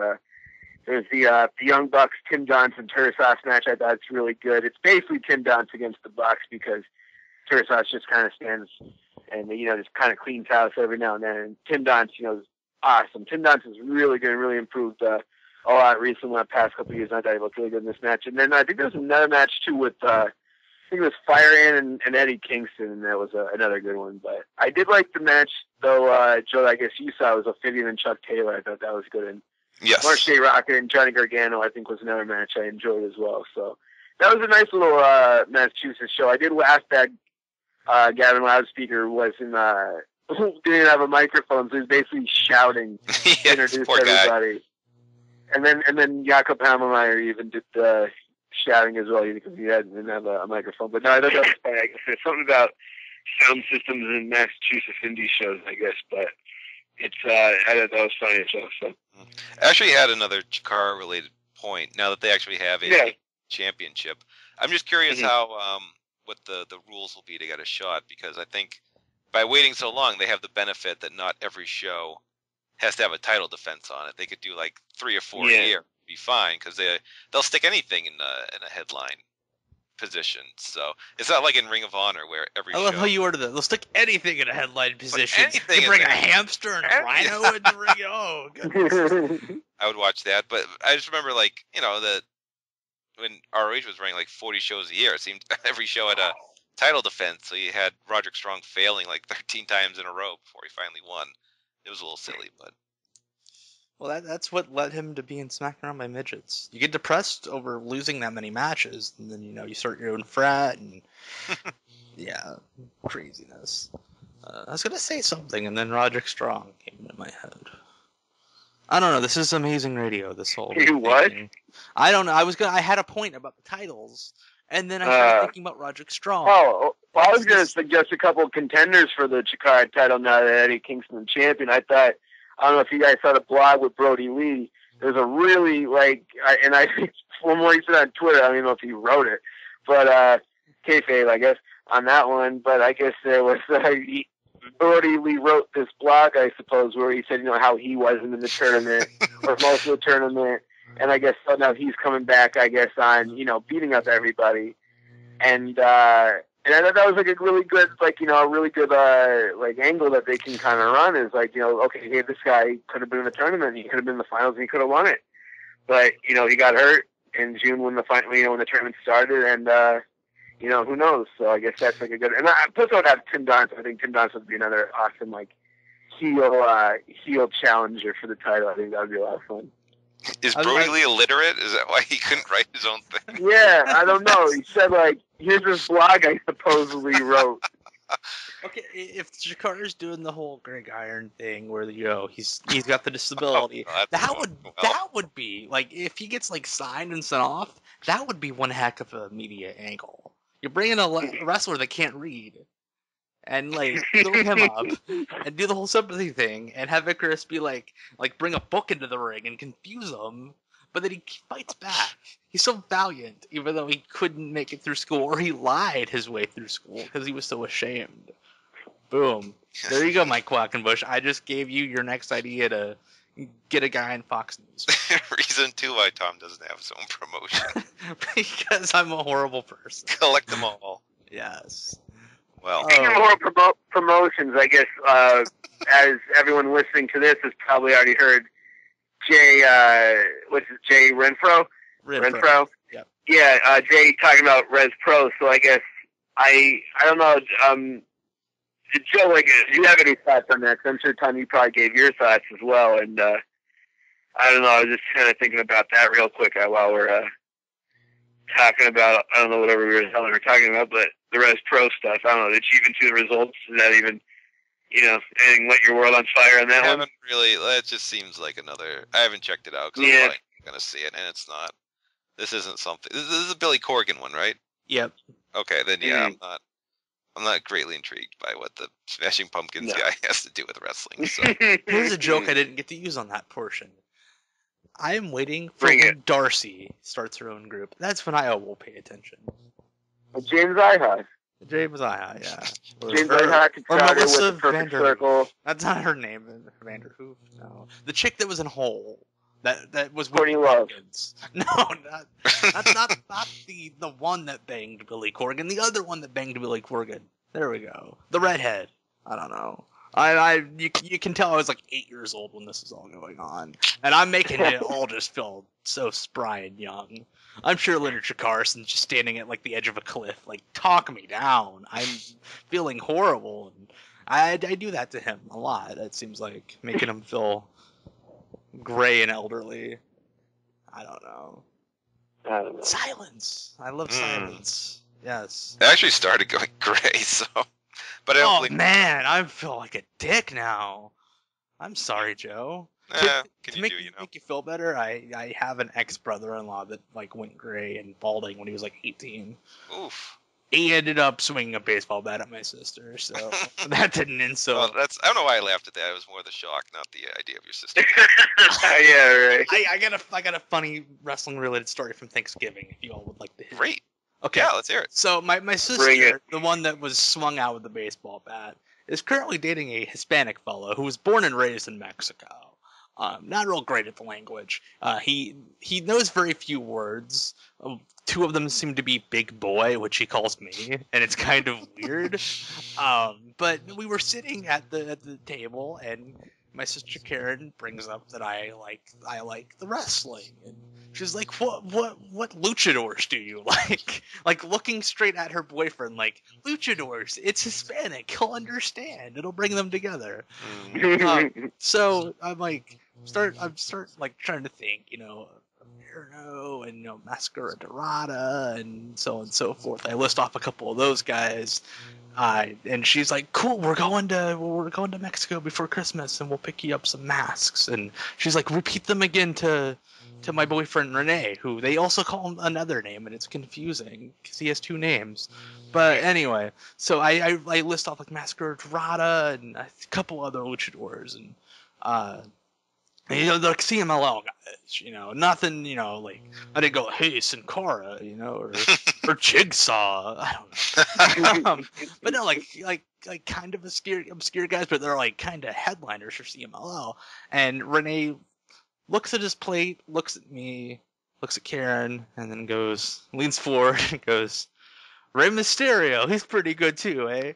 [SPEAKER 3] there's the Young Bucks, Tim Johnson, Tursas match. I thought it's really good. It's basically Tim Johnson against the Bucks because Tursas just kind of stands and, just kind of cleans house every now and then. And Tim Johnson, is awesome. Tim Johnson's really good and really improved a lot recently, the past couple of years. I thought he looked really good in this match. And then I think there was another match, too, with, I think it was Fire Ann and Eddie Kingston, and that was another good one. But I did like the match, though, Joe, I guess you saw, it was Ophidian and Chuck Taylor. I thought that was good. And
[SPEAKER 2] yes.
[SPEAKER 3] Mark J. Rocket and Johnny Gargano, I think, was another match I enjoyed as well. So that was a nice little Massachusetts show. I did laugh that Gavin Loudspeaker didn't have a microphone, so he was basically shouting to introduce everybody. Guy. And then Jakob Hammermeyer even did the shouting as well because he didn't have a microphone. But no, I thought that was funny. I guess there's something about sound systems in Massachusetts indie shows, I guess. But it's I thought that was funny as well. So.
[SPEAKER 2] I actually had another Chikara-related point. Now that they actually have a championship, I'm just curious how what the rules will be to get a shot because I think by waiting so long, they have the benefit that not every show has to have a title defense on it. They could do like 3 or 4 a year, be fine because they'll stick anything in a headline position. So it's not like in Ring of Honor where every show.
[SPEAKER 1] I love how you ordered that. They'll stick anything in a headline position. You bring a hamster and a rhino in the ring. Oh, goodness.
[SPEAKER 2] I would watch that, but I just remember that when ROH was running like 40 shows a year, it seemed every show had a title defense. So you had Roderick Strong failing like 13 times in a row before he finally won. It was a little silly, but...
[SPEAKER 1] Well, that's what led him to being smacked around by midgets. You get depressed over losing that many matches, and then, you start your own frat, and... yeah, craziness. I was going to say something, and then Roderick Strong came into my head. I don't know, this is amazing radio, this whole...
[SPEAKER 3] You what?
[SPEAKER 1] I don't know, I had a point about the titles, and then I started thinking about Roderick Strong.
[SPEAKER 3] Oh, well, I was going to suggest a couple of contenders for the Chikara title now that Eddie Kingston champion. I thought, I don't know if you guys saw the blog with Brody Lee. There's a really, and I think from what he said on Twitter, I don't even know if he wrote it, but kayfabe, I guess, on that one. But I guess there was, Brody Lee wrote this blog, I suppose, where he said, how he wasn't in the tournament, or most of the tournament. And I guess so now he's coming back, I guess, on, beating up everybody. And I thought that was a really good, a really good, angle that they can kind of run is okay, hey, this guy could have been in the tournament, he could have been in the finals, and he could have won it. But, he got hurt in June when the tournament started, and, who knows? So I guess that's a good, and plus I would have Tim Johnson. I think Tim Johnson would be another awesome, heel challenger for the title. I think that would be a lot of fun.
[SPEAKER 2] Is Brody Lee illiterate? Is that why he couldn't write his own thing?
[SPEAKER 3] Yeah, I don't know. He said, like, here's this blog I supposedly wrote.
[SPEAKER 1] Okay, if Chikara's doing the whole Greg Iron thing, where he's got the disability, that would be like, if he gets like signed and sent off, that would be one heck of a media angle. You're bringing a wrestler that can't read, and like build him up and do the whole sympathy thing, and have Icarus be like bring a book into the ring and confuse him, but then he fights back. He's so valiant, even though he couldn't make it through school, or he lied his way through school because he was so ashamed. Boom. There you go, Mike Quackenbush. I just gave you your next idea to get a guy in Fox News.
[SPEAKER 2] Reason 2 why Tom doesn't have his own promotion.
[SPEAKER 1] Because I'm a horrible person.
[SPEAKER 2] Collect them all.
[SPEAKER 1] Yes.
[SPEAKER 2] Well,
[SPEAKER 3] Speaking of more promotions, I guess, as everyone listening to this has probably already heard, Jay Renfro? Renfro?
[SPEAKER 1] Yep.
[SPEAKER 3] Yeah, Jay talking about Res Pro, so I guess, I don't know, Joe, like, do you have any thoughts on that? 'Cause I'm sure, Tom, you probably gave your thoughts as well, and, I don't know, I was just kind of thinking about that real quick while we're, talking about, I don't know, whatever we were talking about, but the Res Pro stuff, I don't know, did you even see the results? Is that even, anything lit your world on fire on that one?
[SPEAKER 2] Really, that just seems like another, I haven't checked it out, because I'm probably going to see it, and it's not, this isn't something, this is a Billy Corgan one, right?
[SPEAKER 1] Yep.
[SPEAKER 2] Okay, then yeah, I'm not greatly intrigued by what the Smashing Pumpkins guy has to do with wrestling. So.
[SPEAKER 1] Here's a joke I didn't get to use on that portion. I am waiting for when Darcy starts her own group. That's when I will pay attention.
[SPEAKER 3] James Iha.
[SPEAKER 1] James Iha, yeah.
[SPEAKER 3] James Iha could start it with the perfect circle.
[SPEAKER 1] That's not her name, Vanderhoof. No, the chick that was in Hole. That was
[SPEAKER 3] Courtney Love.
[SPEAKER 1] No, not the one that banged Billy Corgan. The other one that banged Billy Corgan. There we go. The redhead. I don't know. You can tell I was like 8 years old when this is all going on, and I'm making it all just feel so spry and young. I'm sure Literature Carson's just standing at like the edge of a cliff, like, talk me down. I'm feeling horrible, and I do that to him a lot. It seems like making him feel gray and elderly. I don't know. Silence. I love silence. Yes.
[SPEAKER 2] It actually started going gray, so. But
[SPEAKER 1] man, I feel like a dick now. I'm sorry, Joe. To make you feel better, I have an ex-brother-in-law that like went gray and balding when he was like 18.
[SPEAKER 2] Oof.
[SPEAKER 1] He ended up swinging a baseball bat at my sister, so that didn't insult.
[SPEAKER 2] Well, I don't know why I laughed at that. It was more the shock, not the idea of your sister.
[SPEAKER 3] Yeah, right.
[SPEAKER 1] I got a funny wrestling-related story from Thanksgiving, if you all would like to hear.
[SPEAKER 2] Great.
[SPEAKER 1] Okay.
[SPEAKER 2] Yeah, let's hear it.
[SPEAKER 1] So my sister, the one that was swung out with the baseball bat, is currently dating a Hispanic fellow who was born and raised in Mexico. Not real great at the language. He knows very few words. 2 of them seem to be big boy, which he calls me, and it's kind of weird. But we were sitting at the table, and my sister Karen brings up that I like the wrestling, and she's like, what luchadors do you like? Like, looking straight at her boyfriend, like, luchadors, it's Hispanic, he'll understand, it'll bring them together. So I'm like, start like trying to think, Inferno and Mascara Dorada and so on and so forth. I list off a couple of those guys. And she's like, cool, we're going to Mexico before Christmas, and we'll pick you up some masks. And she's like, repeat them again to my boyfriend Renee, who they also call him another name, and it's confusing because he has 2 names. But anyway, so I list off like Mascara Dorada and a couple other luchadors, and the CMLL guys, nothing, like, I didn't go, hey, Sin Cara, or Jigsaw, I don't know. But no, like kind of obscure guys, but they're like kind of headliners for CMLL. And Renee looks at his plate, looks at me, looks at Karen, and then leans forward and goes, Rey Mysterio, he's pretty good too, eh?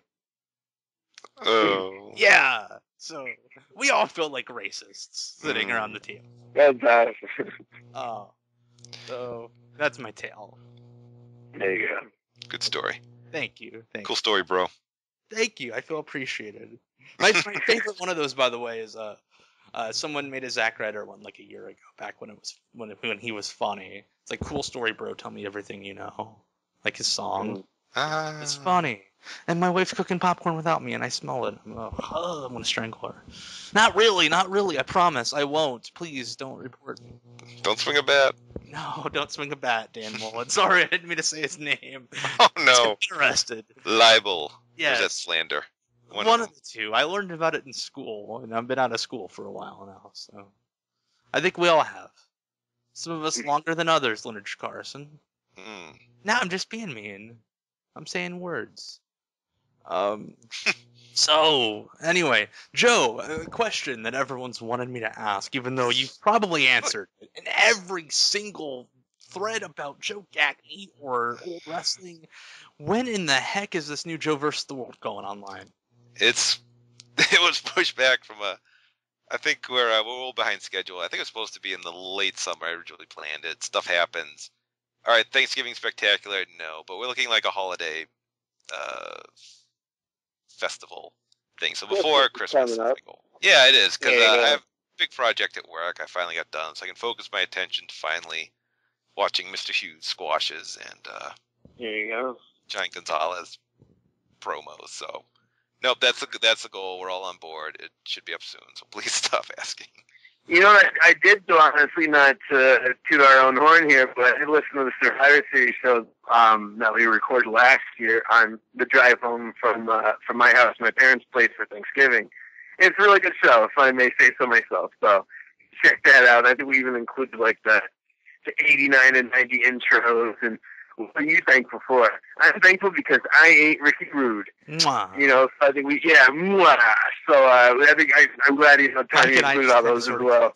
[SPEAKER 2] Oh.
[SPEAKER 1] Yeah. So we all feel like racists sitting around the table.
[SPEAKER 3] Fantastic.
[SPEAKER 1] Oh, so that's my tale.
[SPEAKER 3] There you go.
[SPEAKER 2] Good story.
[SPEAKER 1] Thank you.
[SPEAKER 2] Cool story, bro.
[SPEAKER 1] Thank you. I feel appreciated. My favorite one of those, by the way, is someone made a Zack Ryder one like a year ago, back when when he was funny. It's like, cool story, bro. Tell me everything you know. Like his song. It's funny. And my wife's cooking popcorn without me, and I smell it. I'm gonna strangle her. Not really. I promise. I won't. Please don't report me.
[SPEAKER 2] Don't swing a bat.
[SPEAKER 1] No, don't swing a bat, Dan Mullen. Sorry, I didn't mean to say his name.
[SPEAKER 2] Oh no.
[SPEAKER 1] He's arrested.
[SPEAKER 2] Libel.
[SPEAKER 1] Yeah.
[SPEAKER 2] Or is that slander?
[SPEAKER 1] One of the two. I learned about it in school, and I've been out of school for a while now, so I think we all have. Some of us longer than others, Leonard Carson. Now I'm just being mean. I'm saying words. So, anyway, Joe, a question that everyone's wanted me to ask, even though you've probably answered it in every single thread about Joe Gagne or old wrestling. When in the heck is this new Joe vs. the World going online?
[SPEAKER 2] It was pushed back from I think we're a little behind schedule. I think it was supposed to be in the late summer. I originally planned it. Stuff happens. All right, Thanksgiving Spectacular, no, but we're looking like a holiday festival thing. So before Christmas, yeah, it is, because I have a big project at work. I finally got done, so I can focus my attention to finally watching Mr. Hughes squashes and
[SPEAKER 3] there you go.
[SPEAKER 2] Giant Gonzalez promos. So, nope, that's the goal. We're all on board. It should be up soon. So please stop asking.
[SPEAKER 3] You know, I did, honestly, not to toot our own horn here, but I did listen to the Survivor Series show that we recorded last year on the drive home from my house, my parents' place for Thanksgiving. It's a really good show, if I may say so myself. So check that out. I think we even included like the 89 and 90 intros. And what are you thankful for? I'm thankful because I ate Ricky Rude.
[SPEAKER 1] Mwah.
[SPEAKER 3] You know, so I think mwah. So I think I'm glad Tony included all those as well.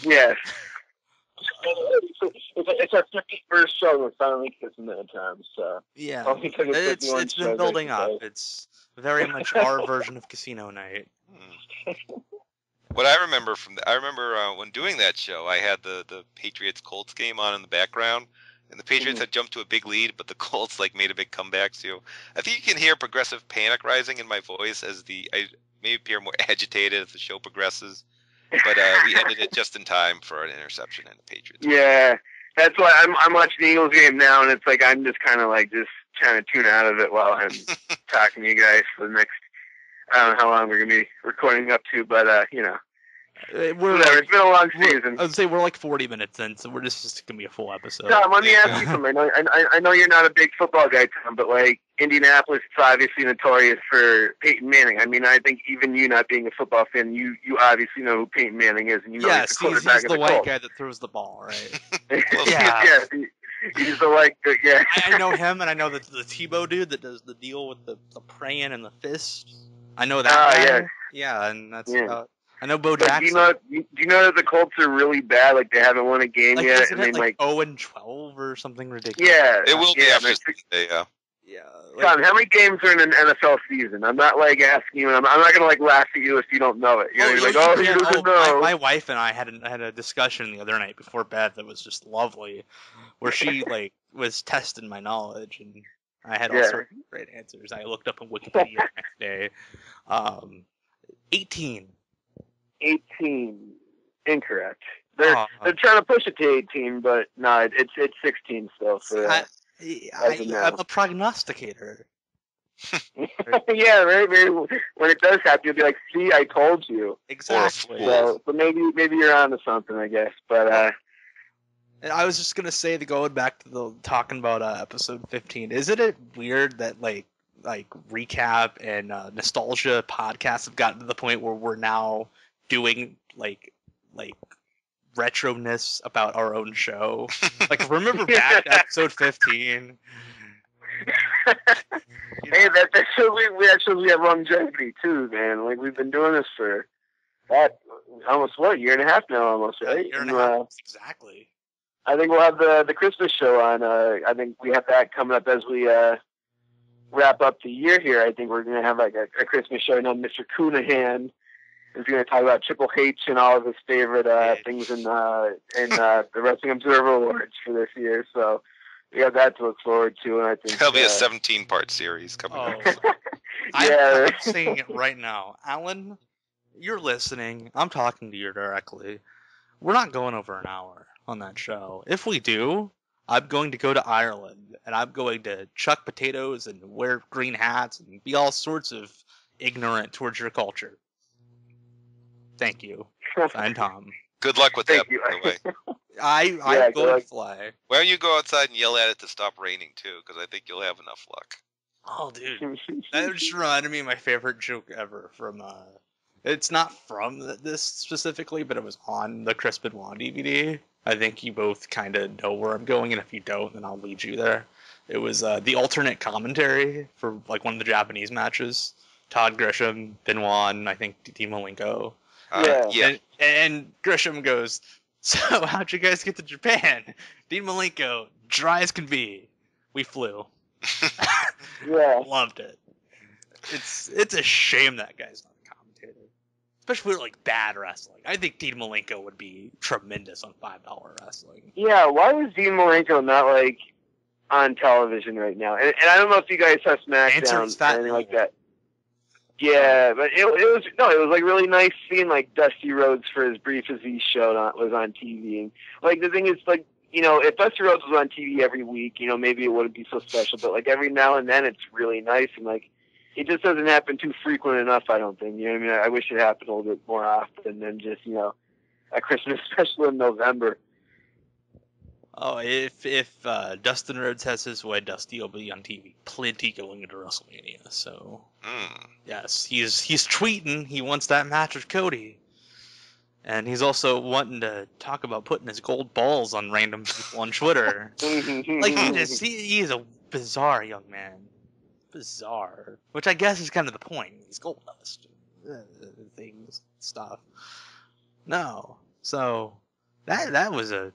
[SPEAKER 3] Yes. It's our 51st show. We're finally kissing that time. So
[SPEAKER 1] yeah, it's been building up. It's very much our version of Casino Night.
[SPEAKER 2] What I remember when doing that show, I had the Patriots Colts game on in the background. And the Patriots had jumped to a big lead, but the Colts made a big comeback. So I think you can hear progressive panic rising in my voice as I maybe appear more agitated as the show progresses. But we ended it just in time for an interception in the Patriots.
[SPEAKER 3] Yeah, that's why I'm watching the Eagles game now, and it's like I'm just kind of just trying to tune out of it while I'm talking to you guys for the next. I don't know how long we're gonna be recording up to, but whatever. It's been a long season.
[SPEAKER 1] I would say we're like 40 minutes in, so we're just gonna be a full episode.
[SPEAKER 3] Tom, let me ask you something. I know you're not a big football guy, Tom, but Indianapolis is obviously notorious for Peyton Manning. I mean, I think even you not being a football fan, you obviously know who Peyton Manning is, and you know he's the quarterback
[SPEAKER 1] he's the white guy that throws the ball, right?
[SPEAKER 3] Yeah. He's the white guy. Yeah.
[SPEAKER 1] I know him, and I know the Tebow dude that does the deal with the praying and the fist. I know that guy. Yeah, and that's about. I know Bo Jackson.
[SPEAKER 3] Do you know that the Colts are really bad? They haven't won a game yet.
[SPEAKER 1] Isn't it 0-12 or something ridiculous?
[SPEAKER 2] Yeah, it will be after Sunday.
[SPEAKER 3] Yeah. Tom, how many games are in an NFL season? I'm not asking you, and I'm not gonna laugh at you if you don't know it. You doesn't know.
[SPEAKER 1] My wife and I had a discussion the other night before bed that was just lovely, where she was testing my knowledge, and I had all sorts of great answers. I looked up on Wikipedia the next day. 18. 18. Incorrect. They're trying to push it to 18, but no, it's 16 still. I'm a prognosticator.
[SPEAKER 3] Yeah, right. When it does happen, you'll be like, "See, I told you."
[SPEAKER 1] Exactly.
[SPEAKER 3] So maybe you're onto something, I guess. But
[SPEAKER 1] and I was just gonna say, going back to talking about episode 15, isn't it weird that like recap and nostalgia podcasts have gotten to the point where we're now doing like retroness about our own show? Remember back to episode 15?
[SPEAKER 3] Hey, that shows we have longevity too, man. We've been doing this for almost a year and a half now, almost, right?
[SPEAKER 1] A year and a half, exactly.
[SPEAKER 3] I think we'll have the Christmas show on. I think we have that coming up as we wrap up the year here. I think we're going to have a Christmas show. Mr. Coonahan is going to talk about Triple H and all of his favorite things in the Wrestling Observer Awards for this year. So we have that to look forward to, and I think
[SPEAKER 2] there'll be a 17-part series coming up.
[SPEAKER 1] I'm saying it right now. Alan, you're listening. I'm talking to you directly. We're not going over an hour on that show. If we do, I'm going to go to Ireland, and I'm going to chuck potatoes and wear green hats and be all sorts of ignorant towards your culture. Thank you. I'm Tom.
[SPEAKER 2] Good luck with that,
[SPEAKER 3] Thank you.
[SPEAKER 2] by the way.
[SPEAKER 1] I'm going to fly.
[SPEAKER 2] Why don't you go outside and yell at it to stop raining, too? Because I think you'll have enough luck.
[SPEAKER 1] Oh, dude. That just reminded me of my favorite joke ever from, it's not from this specifically, but it was on the Chris Benoit DVD. I think you both kind of know where I'm going, and if you don't, then I'll lead you there. It was the alternate commentary for like one of the Japanese matches. Todd Grisham, Benoit, and I think Dean Malenko.
[SPEAKER 2] Yeah.
[SPEAKER 1] And Grisham goes, "So how'd you guys get to Japan?" Dean Malenko, dry as can be. We flew.
[SPEAKER 3] Yeah.
[SPEAKER 1] Loved it. It's a shame that guy's not a commentator. Especially for like bad wrestling. I think Dean Malenko would be tremendous on $5 wrestling.
[SPEAKER 3] Yeah, why is Dean Malenko not like on television right now? And I don't know if you guys have SmackDown or anything like that. Yeah, but it was like really nice seeing like Dusty Rhodes for as brief as he was on TV. And like the thing is, like, you know, if Dusty Rhodes was on TV every week, you know, maybe it wouldn't be so special. But like every now and then, it's really nice, and like it just doesn't happen too frequent enough. I don't think. You know what I mean? I wish it happened a little bit more often than just, you know, a Christmas special in November.
[SPEAKER 1] Oh, if Dustin Rhodes has his way, Dusty will be on TV plenty going into WrestleMania. So yes, he's tweeting he wants that match with Cody, and he's also wanting to talk about putting his gold balls on random people on Twitter. Like he's a bizarre young man, bizarre. Which I guess is kind of the point. He's gold dust, things, stuff. No, so that was a.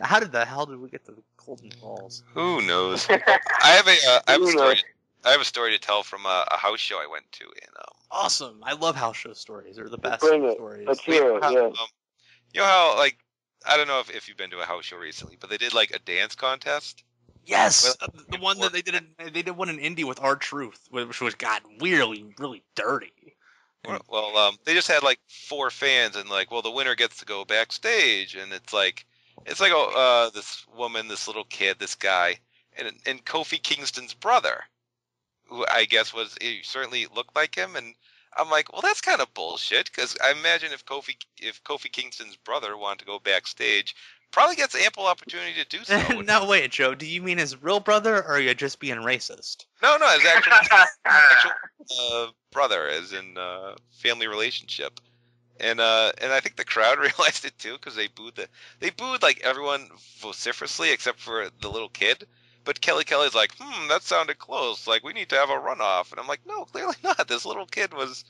[SPEAKER 1] How did the hell did we get the golden balls?
[SPEAKER 2] Who knows? I have a story to tell from a house show I went to in
[SPEAKER 1] Awesome! I love house show stories. They're the best
[SPEAKER 3] Bring it.
[SPEAKER 1] stories.
[SPEAKER 3] Let's hear it. Yeah.
[SPEAKER 2] you know how, like, I don't know if you've been to a house show recently, but they did like a dance contest.
[SPEAKER 1] Yes, the one that they did one in Indy with R-Truth, which was really dirty.
[SPEAKER 2] Well, they just had like 4 fans, and like, well, the winner gets to go backstage, and it's like this woman, this little kid, this guy, and Kofi Kingston's brother, who I guess he certainly looked like him, and I'm like, well, that's kind of bullshit, because I imagine if Kofi Kingston's brother wanted to go backstage, probably gets ample opportunity to do so.
[SPEAKER 1] No, wait, Joe, do you mean his real brother, or are you just being racist?
[SPEAKER 2] No, his actual brother, as in family relationship. And I think the crowd realized it too, because they booed like everyone vociferously except for the little kid. But Kelly's like, that sounded close. Like, we need to have a runoff. And I'm like, no, clearly not. This little kid was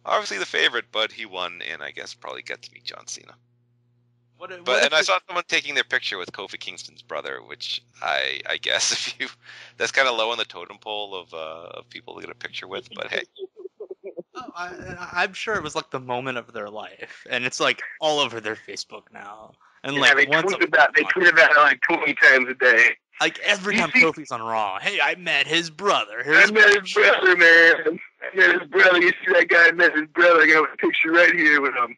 [SPEAKER 2] obviously the favorite, but he won, and I guess probably got to meet John Cena. And I saw someone taking their picture with Kofi Kingston's brother, which I guess that's kind of low on the totem pole of people to get a picture with. But hey.
[SPEAKER 1] I'm sure it was like the moment of their life, and it's like all over their Facebook now. And
[SPEAKER 3] yeah,
[SPEAKER 1] like
[SPEAKER 3] they tweet about it like 20 times a day.
[SPEAKER 1] Like every time Kofi's on Raw, hey, I met his brother.
[SPEAKER 3] I met his brother, man. I met his brother. You see that guy? I met his brother. I got a picture right here with him.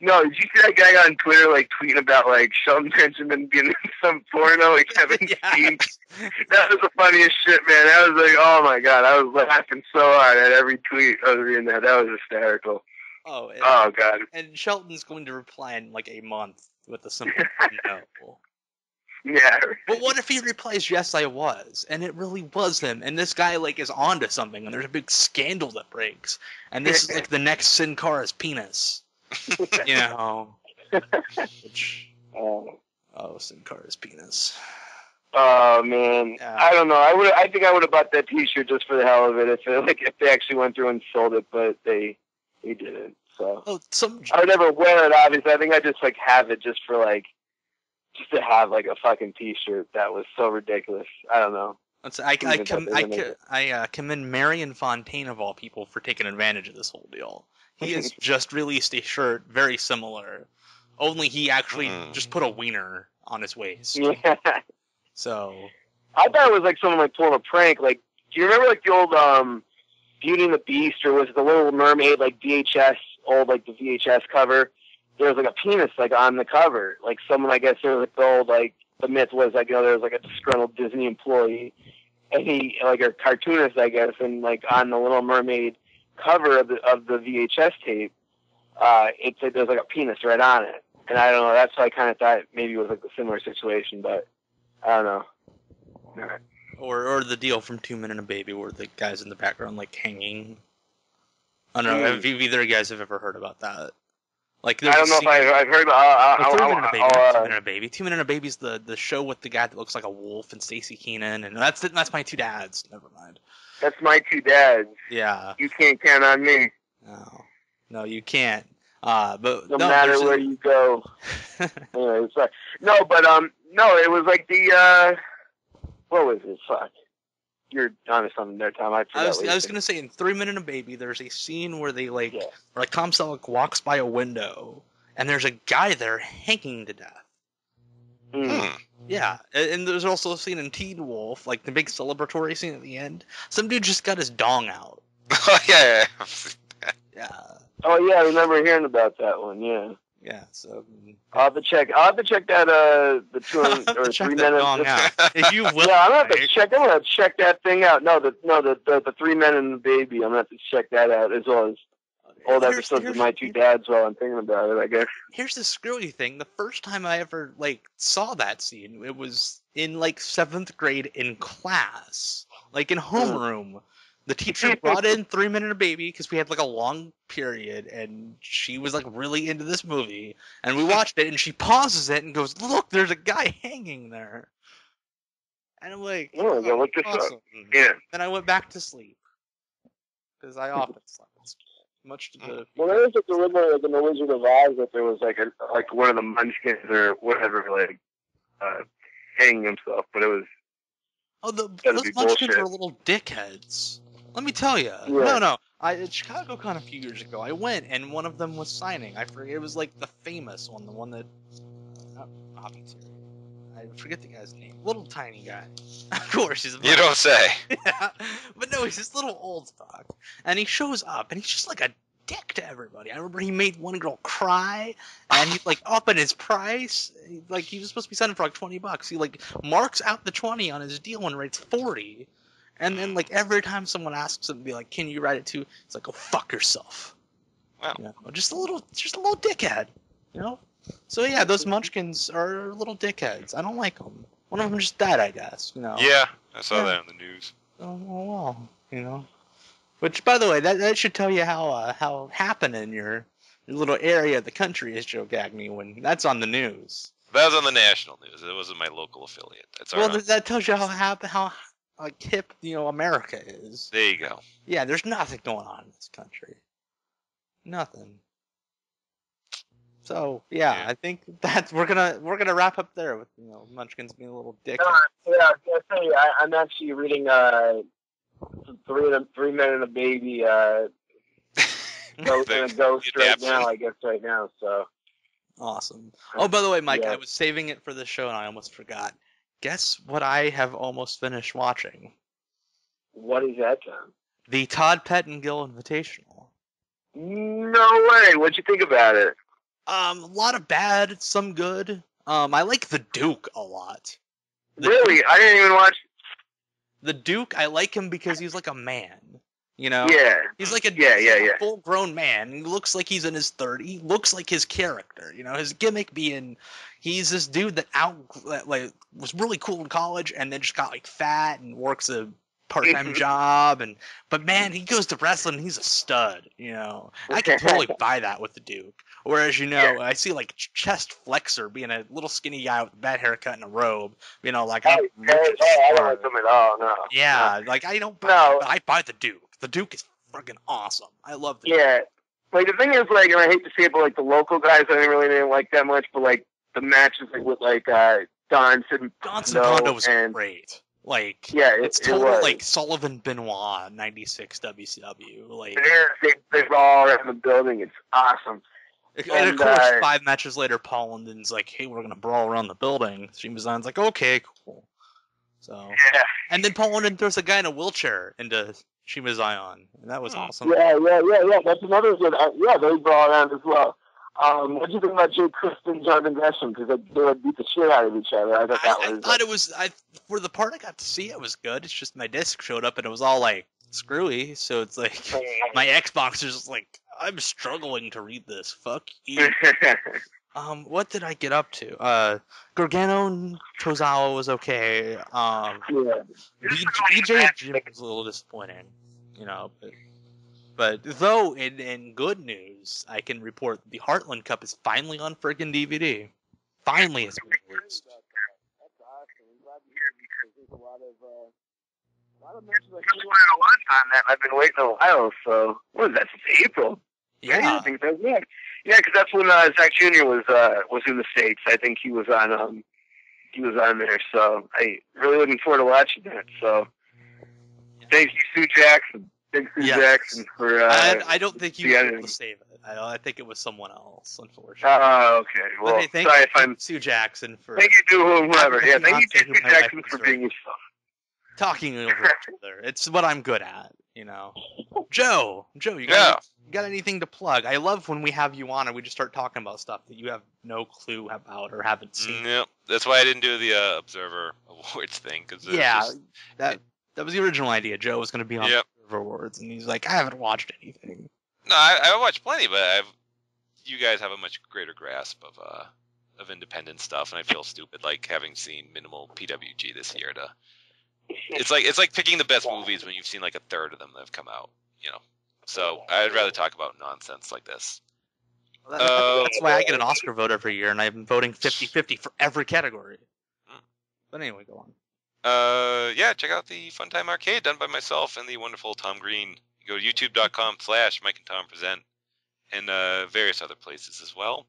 [SPEAKER 3] No, did you see that guy on Twitter like tweeting about like Shelton Benjamin being in some porno like Kevin Steen? That was the funniest shit, man. I was like, oh my god, I was laughing so hard at every tweet I was reading that. That was hysterical.
[SPEAKER 1] Oh
[SPEAKER 3] god.
[SPEAKER 1] And Shelton's going to reply in like a month with a simple no.
[SPEAKER 3] Yeah.
[SPEAKER 1] But what if he replies, yes, I was, and it really was him, and this guy like is onto something, and there's a big scandal that breaks, and this is like the next Sin Cara's penis. You know, Sin Cara's penis.
[SPEAKER 3] Oh man, I don't know. I think I would have bought that T-shirt just for the hell of it if they actually went through and sold it, but they didn't. So I would never wear it. Obviously, I think I just like have it just to have like a fucking T-shirt. That was so ridiculous. I don't know.
[SPEAKER 1] I commend Marion Fontaine of all people for taking advantage of this whole deal. He has just released a shirt very similar, only he actually just put a wiener on his waist.
[SPEAKER 3] Yeah.
[SPEAKER 1] So
[SPEAKER 3] I thought it was like someone like pulling a prank. Like, do you remember like the old Beauty and the Beast, or was it the Little Mermaid, like VHS, old, like the VHS cover? There was like a penis like on the cover. Like someone, I guess, there was like the old, like the myth was like, you know, there was like a disgruntled Disney employee, and he, like a cartoonist, I guess, and like on the Little Mermaid cover of the VHS tape, it said there's like a penis right on it. And I don't know, that's why I kind of thought maybe it was like a similar situation, but I don't know. Right.
[SPEAKER 1] Or the deal from 2 Men and a Baby where the guy's in the background like hanging. I don't know if either of you guys have ever heard about that. Like,
[SPEAKER 3] I don't know if I've heard about.
[SPEAKER 1] 3 Men and a Baby, not 2 Men and a Baby. 2 Men and a Baby's the show with the guy that looks like a wolf and Stacey Keenan, and that's My Two Dads. Never mind.
[SPEAKER 3] That's My Two Dads.
[SPEAKER 1] Yeah.
[SPEAKER 3] You can't count on me.
[SPEAKER 1] No, you can't. But
[SPEAKER 3] no matter where you go. Anyway, sorry. No, but no, it was like the what was it? Fuck. You're onto something there, Tom. I
[SPEAKER 1] was gonna say in 3 Men and a Baby, there's a scene where they where like Tom Selleck walks by a window and there's a guy there hanging to death. Yeah, and there's also a scene in Teen Wolf, like the big celebratory scene at the end. Some dude just got his dong out.
[SPEAKER 2] Oh yeah.
[SPEAKER 1] Yeah.
[SPEAKER 3] Oh yeah, I remember hearing about that one. Yeah.
[SPEAKER 1] Yeah. So
[SPEAKER 3] I'll have to check that the 2 or 3 Men
[SPEAKER 1] dong out. If you will.
[SPEAKER 3] Yeah, I'm gonna have to check that thing out. No, the 3 Men and the Baby. I'm gonna have to check that out as well as old episodes of My Two Dads while I'm thinking about it, I guess.
[SPEAKER 1] Here's the screwy thing. The first time I ever saw that scene, it was in 7th grade in class, in homeroom. The teacher brought in 3 Men and a Baby because we had a long period, and she was really into this movie, and we watched it, and she pauses it and goes, "Look, there's a guy hanging there," and I'm like,
[SPEAKER 3] "Oh, look this
[SPEAKER 1] awesome."
[SPEAKER 3] up. Yeah.
[SPEAKER 1] Then I went back to sleep because I often slept. Much to the
[SPEAKER 3] well, there was the rumor in the Wizard of Oz that there was one of the Munchkins or whatever hanging himself, but it was
[SPEAKER 1] those Munchkins were little dickheads. Let me tell you.
[SPEAKER 3] Yeah.
[SPEAKER 1] No. At ChicagoCon a few years ago, I went and one of them was signing. I forget, it was the famous one, the one that I forget the guy's name. Little tiny guy. Of course, he's a
[SPEAKER 2] You don't say.
[SPEAKER 1] Yeah. But no, he's this little old fuck. And he shows up, and he's just a dick to everybody. I remember he made one girl cry, and he's upping his price. He was supposed to be selling for $20. He marks out the 20 on his deal and rates 40. And then every time someone asks him, be "Can you write it too?" It's "Go fuck yourself."
[SPEAKER 2] Wow.
[SPEAKER 1] Just a little dickhead. So yeah, those Munchkins are little dickheads. I don't like them. One of them just died, I guess.
[SPEAKER 2] Yeah, I saw that on the news.
[SPEAKER 1] Oh well, Which, by the way, that should tell you how happening your little area of the country is, Joe Gagne, when that's on the news.
[SPEAKER 2] That was on the national news. It wasn't my local affiliate. That's all right.
[SPEAKER 1] That tells you how hip America is.
[SPEAKER 2] There you go.
[SPEAKER 1] Yeah, there's nothing going on in this country. Nothing. So yeah, I think that we're gonna wrap up there with Munchkins being a little dick.
[SPEAKER 3] Yeah, I was gonna say I'm actually reading 3 Men and a Baby Ghost right now. So
[SPEAKER 1] awesome. Oh, by the way, Mike, I was saving it for the show and I almost forgot. Guess what I have almost finished watching?
[SPEAKER 3] What is that, Tom?
[SPEAKER 1] The Todd Pettengill Invitational.
[SPEAKER 3] No way. What'd you think about it?
[SPEAKER 1] A lot of bad, some good. I like the Duke a lot.
[SPEAKER 3] Really? I didn't even watch.
[SPEAKER 1] The Duke, I like him because he's like a man.
[SPEAKER 3] Yeah.
[SPEAKER 1] He's like a full-grown man. He looks like he's in his 30s. He looks like his character. His gimmick being he's this dude that was really cool in college and then just got fat and works a part-time job. But man, he goes to wrestling. He's a stud. I can totally buy that with the Duke. Whereas I see chest flexor being a little skinny guy with a bad haircut and a robe.
[SPEAKER 3] I don't like them at all. No.
[SPEAKER 1] Yeah, I don't. I buy the Duke. The Duke is freaking awesome. I love the Duke.
[SPEAKER 3] The thing is, and I hate to say it, but the local guys I didn't like that much. But the matches with Don
[SPEAKER 1] Pondo was great. It's total Sullivan Benoit 96 WCW.
[SPEAKER 3] They're all in the building. It's awesome.
[SPEAKER 1] And of course, 5 matches later, Paul London's "Hey, we're gonna brawl around the building." Shane Bazan's "Okay, cool." So, and then Paul London throws a guy in a wheelchair into Shima Zion, and that was awesome.
[SPEAKER 3] Yeah. That's another good. They brought on as well. What do you think about Jay Christ and Jordan Gresham? Because they would beat the shit out of each other. I thought
[SPEAKER 1] it was. For the part I got to see, it was good. It's just my disc showed up and it was all like screwy. So it's like my Xbox is just like, I'm struggling to read this. Fuck you. What did I get up to? Gargano and Tozawa was okay. BJ and Jim was a little disappointing, But though in good news, I can report the Heartland Cup is finally on friggin' DVD. Finally, it's been released.
[SPEAKER 3] That's awesome. I'm glad to hear it because there's a lot of matches I really wanted to watch on that. I've been waiting a while. So what is that? Since April.
[SPEAKER 1] Yeah.
[SPEAKER 3] I think so. Yeah, because that's when Zach Jr. was in the States. I think he was on there. So I really looking forward to watching that. So thank you, Sue Jackson. Thanks, Sue Jackson, for.
[SPEAKER 1] I don't think you were able to save it. I think it was someone else, unfortunately.
[SPEAKER 3] Oh, okay. Well,
[SPEAKER 1] but hey, thank
[SPEAKER 3] sorry
[SPEAKER 1] you,
[SPEAKER 3] if I'm.
[SPEAKER 1] Sue Jackson for.
[SPEAKER 3] Thank you to whoever. Yeah, thank you to Sue Jackson for being yourself.
[SPEAKER 1] Talking over each other. It's what I'm good at, Joe, you got anything to plug? I love when we have you on and we just start talking about stuff that you have no clue about or haven't seen.
[SPEAKER 2] Yep, that's why I didn't do the Observer Awards thing.
[SPEAKER 1] That was the original idea. Joe was going to be on Observer Awards, and he's like, I haven't watched anything.
[SPEAKER 2] No, I watched plenty, but you guys have a much greater grasp of independent stuff, and I feel stupid like having seen minimal PWG this year to. It's like picking the best movies when you've seen like a third of them that have come out, So I'd rather talk about nonsense like this.
[SPEAKER 1] Well, that's why I get an Oscar vote every year, and I've been voting 50-50 for every category. But anyway, go on.
[SPEAKER 2] Check out the Funtime Arcade done by myself and the wonderful Tom Green. You go to youtube.com/Mike and Tom Present and various other places as well.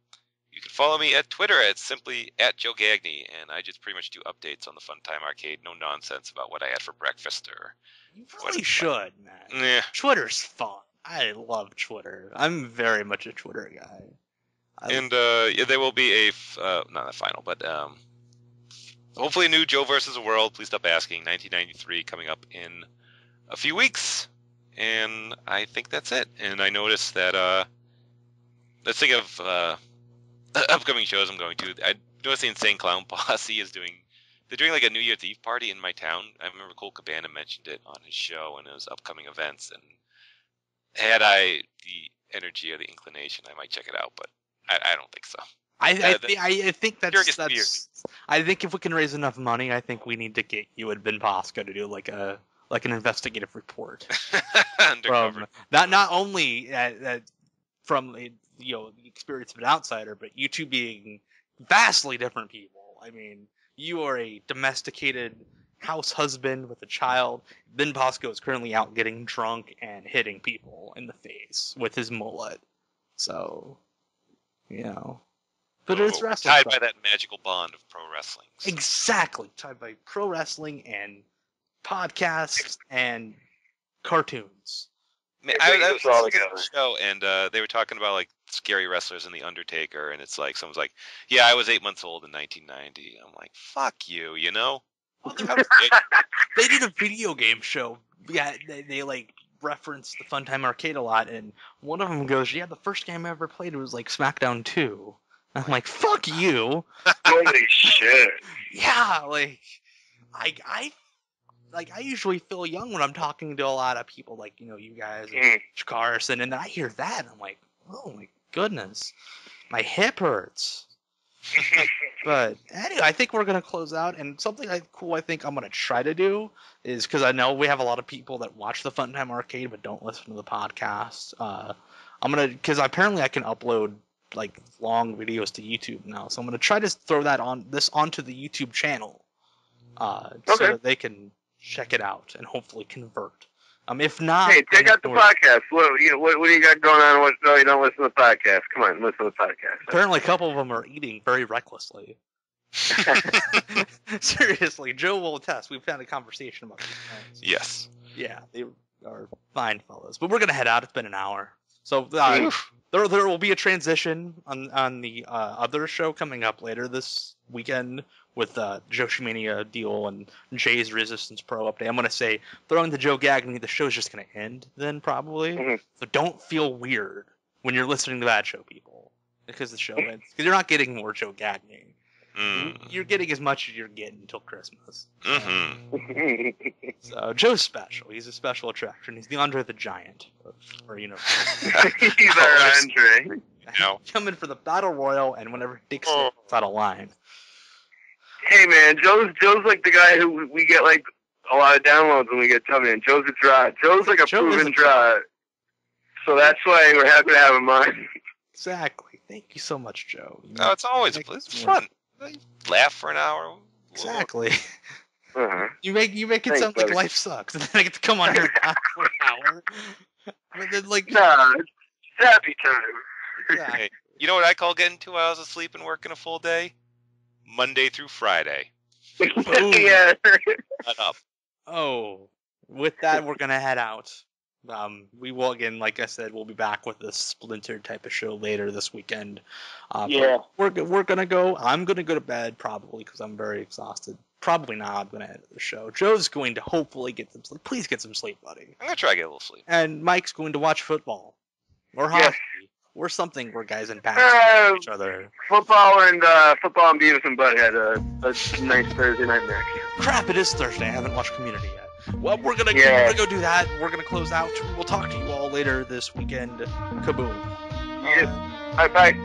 [SPEAKER 2] You can follow me at Twitter at simply @JoeGagne, and I just pretty much do updates on the Funtime Arcade. No nonsense about what I had for breakfast or.
[SPEAKER 1] You really should, man.
[SPEAKER 2] Yeah.
[SPEAKER 1] Twitter's fun. I love Twitter. I'm very much a Twitter guy.
[SPEAKER 2] There will be not a final, but hopefully a new Joe versus the World. Please stop asking. 1993 coming up in a few weeks, and I think that's it. And I noticed that let's think of. Upcoming shows I'm going to. I noticed the Insane Clown Posse they're doing like a New Year's Eve party in my town. I remember Cole Cabana mentioned it on his show and his upcoming events, and had I the energy or the inclination, I might check it out, but I don't think so.
[SPEAKER 1] I think that's I think if we can raise enough money, I think we need to get you and Ben Bosco to do like an investigative report.
[SPEAKER 2] Undercover.
[SPEAKER 1] Not only from the experience of an outsider, but you two being vastly different people. I mean, you are a domesticated house husband with a child. Ben Bosco is currently out getting drunk and hitting people in the face with his mullet. So, but it's wrestling.
[SPEAKER 2] Tied by that magical bond of pro wrestling.
[SPEAKER 1] Exactly, tied by pro wrestling and podcasts and cartoons.
[SPEAKER 2] I was listening to the show, and they were talking about like scary wrestlers and the Undertaker, and it's like someone's like, "Yeah, I was 8 months old in 1990." I'm like, "Fuck you,"
[SPEAKER 1] They did a video game show. Yeah, they like referenced the Funtime Arcade a lot, and one of them goes, "Yeah, the first game I ever played was like SmackDown 2." I'm like, "Fuck you!"
[SPEAKER 3] Holy shit!
[SPEAKER 1] Yeah, I usually feel young when I'm talking to a lot of people, like, you guys, and Chikara, and then I hear that, and I'm like, oh my goodness, my hip hurts. But anyway, I think we're going to close out, and something cool I think I'm going to try to do is, because I know we have a lot of people that watch the Funtime Arcade but don't listen to the podcast, because apparently I can upload like long videos to YouTube now, so I'm going to try to throw onto the YouTube channel, so that they can check it out and hopefully convert. If not,
[SPEAKER 3] hey, check out the podcast. What do you got going on? You don't listen to the podcast. Come on, listen to the podcast.
[SPEAKER 1] Apparently, a couple of them are eating very recklessly. Seriously, Joe will attest. We've had a conversation about these things.
[SPEAKER 2] Yes.
[SPEAKER 1] Yeah, they are fine fellas. But we're gonna head out. It's been an hour. So There will be a transition on the other show coming up later this weekend with Joshimania deal and Jay's Resistance Pro update. I'm gonna say throwing to Joe Gagne, the show's just gonna end then probably.
[SPEAKER 3] Mhm.
[SPEAKER 1] So don't feel weird when you're listening to that show, people, because the show ends. Because you're not getting more Joe Gagne. You're getting as much as you're getting until Christmas. So Joe's special. He's a special attraction. He's the Andre the Giant of our universe.
[SPEAKER 3] He's our Andre.
[SPEAKER 2] No.
[SPEAKER 1] Coming for the battle royal, and whenever Dick gets out of line.
[SPEAKER 3] Hey man, Joe's like the guy who we get like a lot of downloads when we get Tubby in. Joe's a draw. Joe's like a proven draw. So that's why we're happy to have him on.
[SPEAKER 1] Exactly. Thank you so much, Joe.
[SPEAKER 2] No, it's always it's fun. Laugh for an hour.
[SPEAKER 1] Exactly.
[SPEAKER 3] Uh-huh.
[SPEAKER 1] You make it
[SPEAKER 3] Thanks,
[SPEAKER 1] sound
[SPEAKER 3] buddy.
[SPEAKER 1] like life sucks, and then I get to come on here and laugh for an hour. But then, like,
[SPEAKER 3] Nah, it's happy time.
[SPEAKER 1] exactly.
[SPEAKER 2] Hey, you know what I call getting 2 hours of sleep and working a full day? Monday through Friday.
[SPEAKER 3] Yeah.
[SPEAKER 2] Shut up.
[SPEAKER 1] Oh, with that, we're gonna head out. We will again, like I said, we'll be back with this Splinter type of show later this weekend.
[SPEAKER 3] Yeah.
[SPEAKER 1] We're gonna go. I'm gonna go to bed probably because I'm very exhausted. Probably not. I'm gonna end the show. Joe's going to hopefully get some sleep. Please get some sleep, buddy.
[SPEAKER 2] I'm gonna try to get a little sleep.
[SPEAKER 1] And Mike's going to watch football or
[SPEAKER 3] Yes.
[SPEAKER 1] hockey or something where guys in packs each other.
[SPEAKER 3] Football and Beavis and Butthead, a nice Thursday night match.
[SPEAKER 1] Crap! It is Thursday. I haven't watched Community yet. Well, we're gonna go do that. We're gonna close out. We'll talk to you all later this weekend. Kaboom.
[SPEAKER 3] Yeah. Bye.